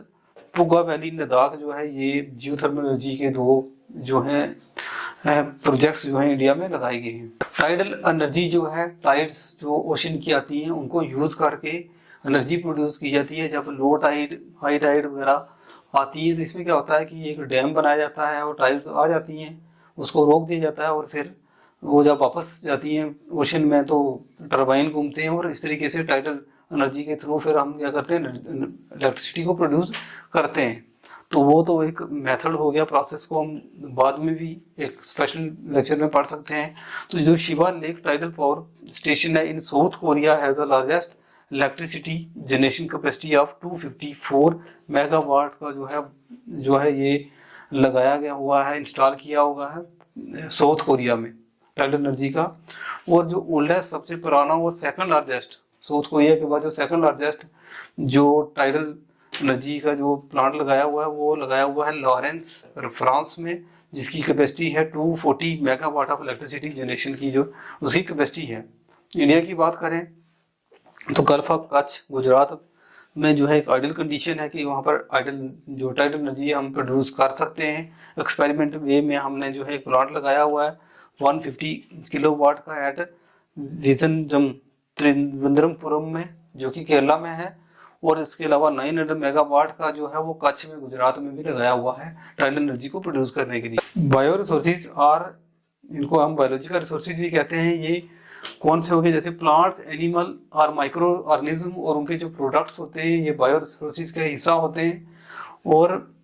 पुगा वैली लद्दाख जो है, ये जियोथर्मल एनर्जी के 2 जो हैं प्रोजेक्ट्स जो हैं इंडिया में लगाए गए हैं। टाइडल एनर्जी जो है, टाइड्स जो ओशन की आती हैं उनको यूज़ करके एनर्जी प्रोड्यूस की जाती है। जब लो टाइड, हाई टाइड वगैरह आती है तो इसमें क्या होता है कि एक डैम बनाया जाता है और टाइड्स आ जाती हैं, उसको रोक दिया जाता है, और फिर वो जब वापस जाती हैं ओशन में तो टरबाइन घूमते हैं, और इस तरीके से टाइडल एनर्जी के थ्रू फिर हम क्या करते हैं, इलेक्ट्रिसिटी को प्रोड्यूस करते हैं। तो वो तो एक मेथड हो गया, प्रोसेस को हम बाद में भी एक स्पेशल लेक्चर में पढ़ सकते हैं। तो जो Sihwa lake tidal power station है in South Korea has the largest electricity generation capacity of 254 megawatt का जो है ये लगाया गया हुआ है, इंस्टॉल किया हुआ है साउथ कोरिया में टाइडल एनर्जी का। और जो ओल्डेस्ट, सबसे पुराना और सेकंड लार्जेस्ट, साउथ कोरिया के बाद जो सेकंड लार्जेस्ट जो टाइडल एनर्जी का जो प्लांट लगाया हुआ है वो लगाया हुआ है लॉरेंस फ्रांस में, जिसकी कैपेसिटी है 240 मेगावाट ऑफ इलेक्ट्रिसिटी जनरेशन की जो उसकी कैपेसिटी है। इंडिया की बात करें तो गल्फ ऑफ कच्छ गुजरात में जो है एक आइडियल कंडीशन है कि वहाँ पर आइडियल जो टाइडल एनर्जी हम प्रोड्यूस कर सकते हैं। एक्सपेरिमेंट वे में हमने जो है एक प्लांट लगाया हुआ है 150 किलोवाट का एट विजनजम त्रिवेंद्रपुरम में जो कि केरला में है, और इसके अलावा 900 मेगावाट का जो है वो कच्छ में गुजरात में भी लगाया हुआ है टाइडल एनर्जी को प्रोड्यूस करने के लिए। बायो रिसोर्सेज आर, इनको हम बायोलॉजिकल रिसोर्सेज भी कहते हैं। ये कौन से हो गए? जैसे प्लांट्स, एनिमल और माइक्रो ऑर्गेनिज्म और उनके जो प्रोडक्ट्स होते हैं ये बायो रिसोर्सेज का हिस्सा होते हैं। और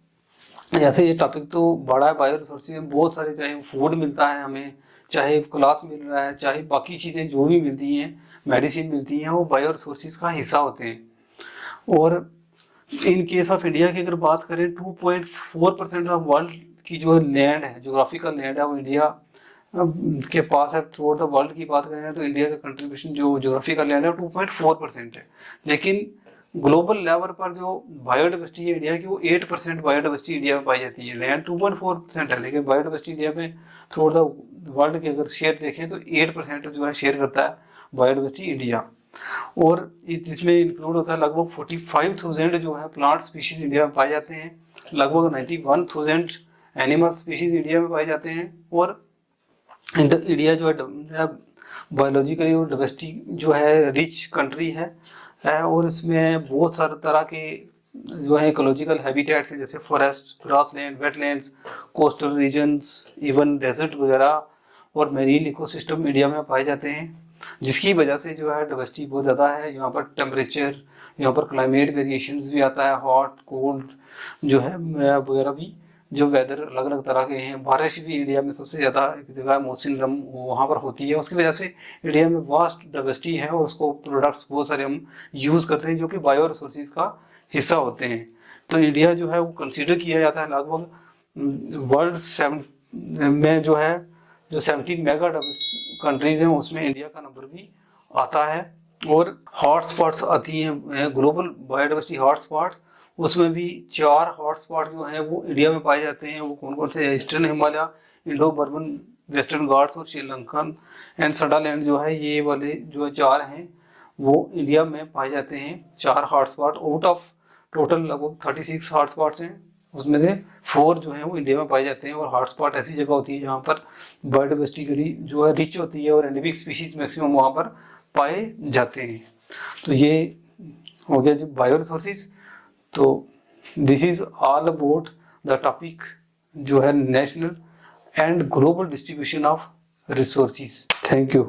जैसे ये टॉपिक तो बड़ा है, बायो रिसोर्सेज में बहुत सारे, चाहे फूड मिलता है हमें, चाहे क्लास मिल रहा है, चाहे बाकी चीज़ें जो भी मिलती हैं, मेडिसिन मिलती हैं, वो बायो रिसोर्सेज का हिस्सा होते हैं। और इन केस ऑफ इंडिया की अगर बात करें 2.4% ऑफ वर्ल्ड की जो लैंड है, जोग्राफिकल लैंड है, वो इंडिया के पास है। थ्रू द वर्ल्ड की बात करें तो इंडिया का कंट्रीब्यूशन जो जोग्राफिकल लैंड है 2.4% है। लेकिन ग्लोबल लेवल पर जो बायोडाइवर्सिटी है इंडिया की वो 8% बायोडाइवर्सिटी इंडिया में पाई जाती है। लैंड 2.4% है, लेकिन बायोडाइवर्सिटी इंडिया में थ्रू द वर्ल्ड के अगर शेयर देखें तो 8% जो है शेयर करता है बायोडाइवर्सिटी इंडिया। और जिसमें इंक्लूड होता है लगभग 45,000 जो है प्लांट स्पीशीज इंडिया में पाए जाते हैं, लगभग 91,000 एनिमल स्पीशीज इंडिया में पाए जाते हैं। और इंडिया जो है बायोलॉजिकली और डाइवर्सिटी जो है रिच कंट्री है, और इसमें बहुत सारे तरह के जो है इकोलॉजिकल हैबिटेट्स हैं, जैसे forest, grassland, wetlands, coastal regions, even desert वगैरह और मेरीन इकोसिस्टम इंडिया में पाए जाते हैं, जिसकी वजह से जो है डाइवर्सिटी बहुत ज़्यादा है। यहाँ पर टेम्परेचर, यहाँ पर क्लाइमेट वेरिएशंस भी आता है, हॉट कोल्ड जो है वगैरह भी, जो वेदर अलग अलग तरह के हैं। बारिश भी इंडिया में सबसे ज़्यादा एक जगह मौसम वहाँ पर होती है, उसकी वजह से इंडिया में वास्ट डाइवर्सिटी है, और उसको प्रोडक्ट्स बहुत सारे हम यूज़ करते हैं जो कि बायो रिसोर्सेज का हिस्सा होते हैं। तो इंडिया जो है वो कंसिडर किया जाता है लगभग वर्ल्ड में जो है जो 17 मेगा कंट्रीज हैं उसमें इंडिया का नंबर भी आता है। और हॉटस्पॉट्स आती हैं, ग्लोबल बायोडाइवर्सिटी हॉटस्पॉट्स, उसमें भी 4 हॉटस्पॉट जो हैं वो इंडिया में पाए जाते हैं। वो कौन कौन से? Eastern Himalaya, Indo Burman, western Ghats और श्रीलंकन एंड सडालैंड जो है, ये वाले जो 4 हैं वो इंडिया में पाए जाते हैं। 4 हॉटस्पॉट आउट ऑफ टोटल लगभग 36 हॉटस्पॉट्स हैं, उसमें से 4 जो है वो इंडिया में पाए जाते हैं। और हॉटस्पॉट ऐसी जगह होती है जहाँ पर बायोडाइवर्सिटी जो है रिच होती है और एंडेमिक स्पीशीज मैक्सिमम वहाँ पर पाए जाते हैं। तो ये हो गया जो बायो रिसोर्सेज। तो this is all about the topic जो है national and global distribution of resources. Thank you.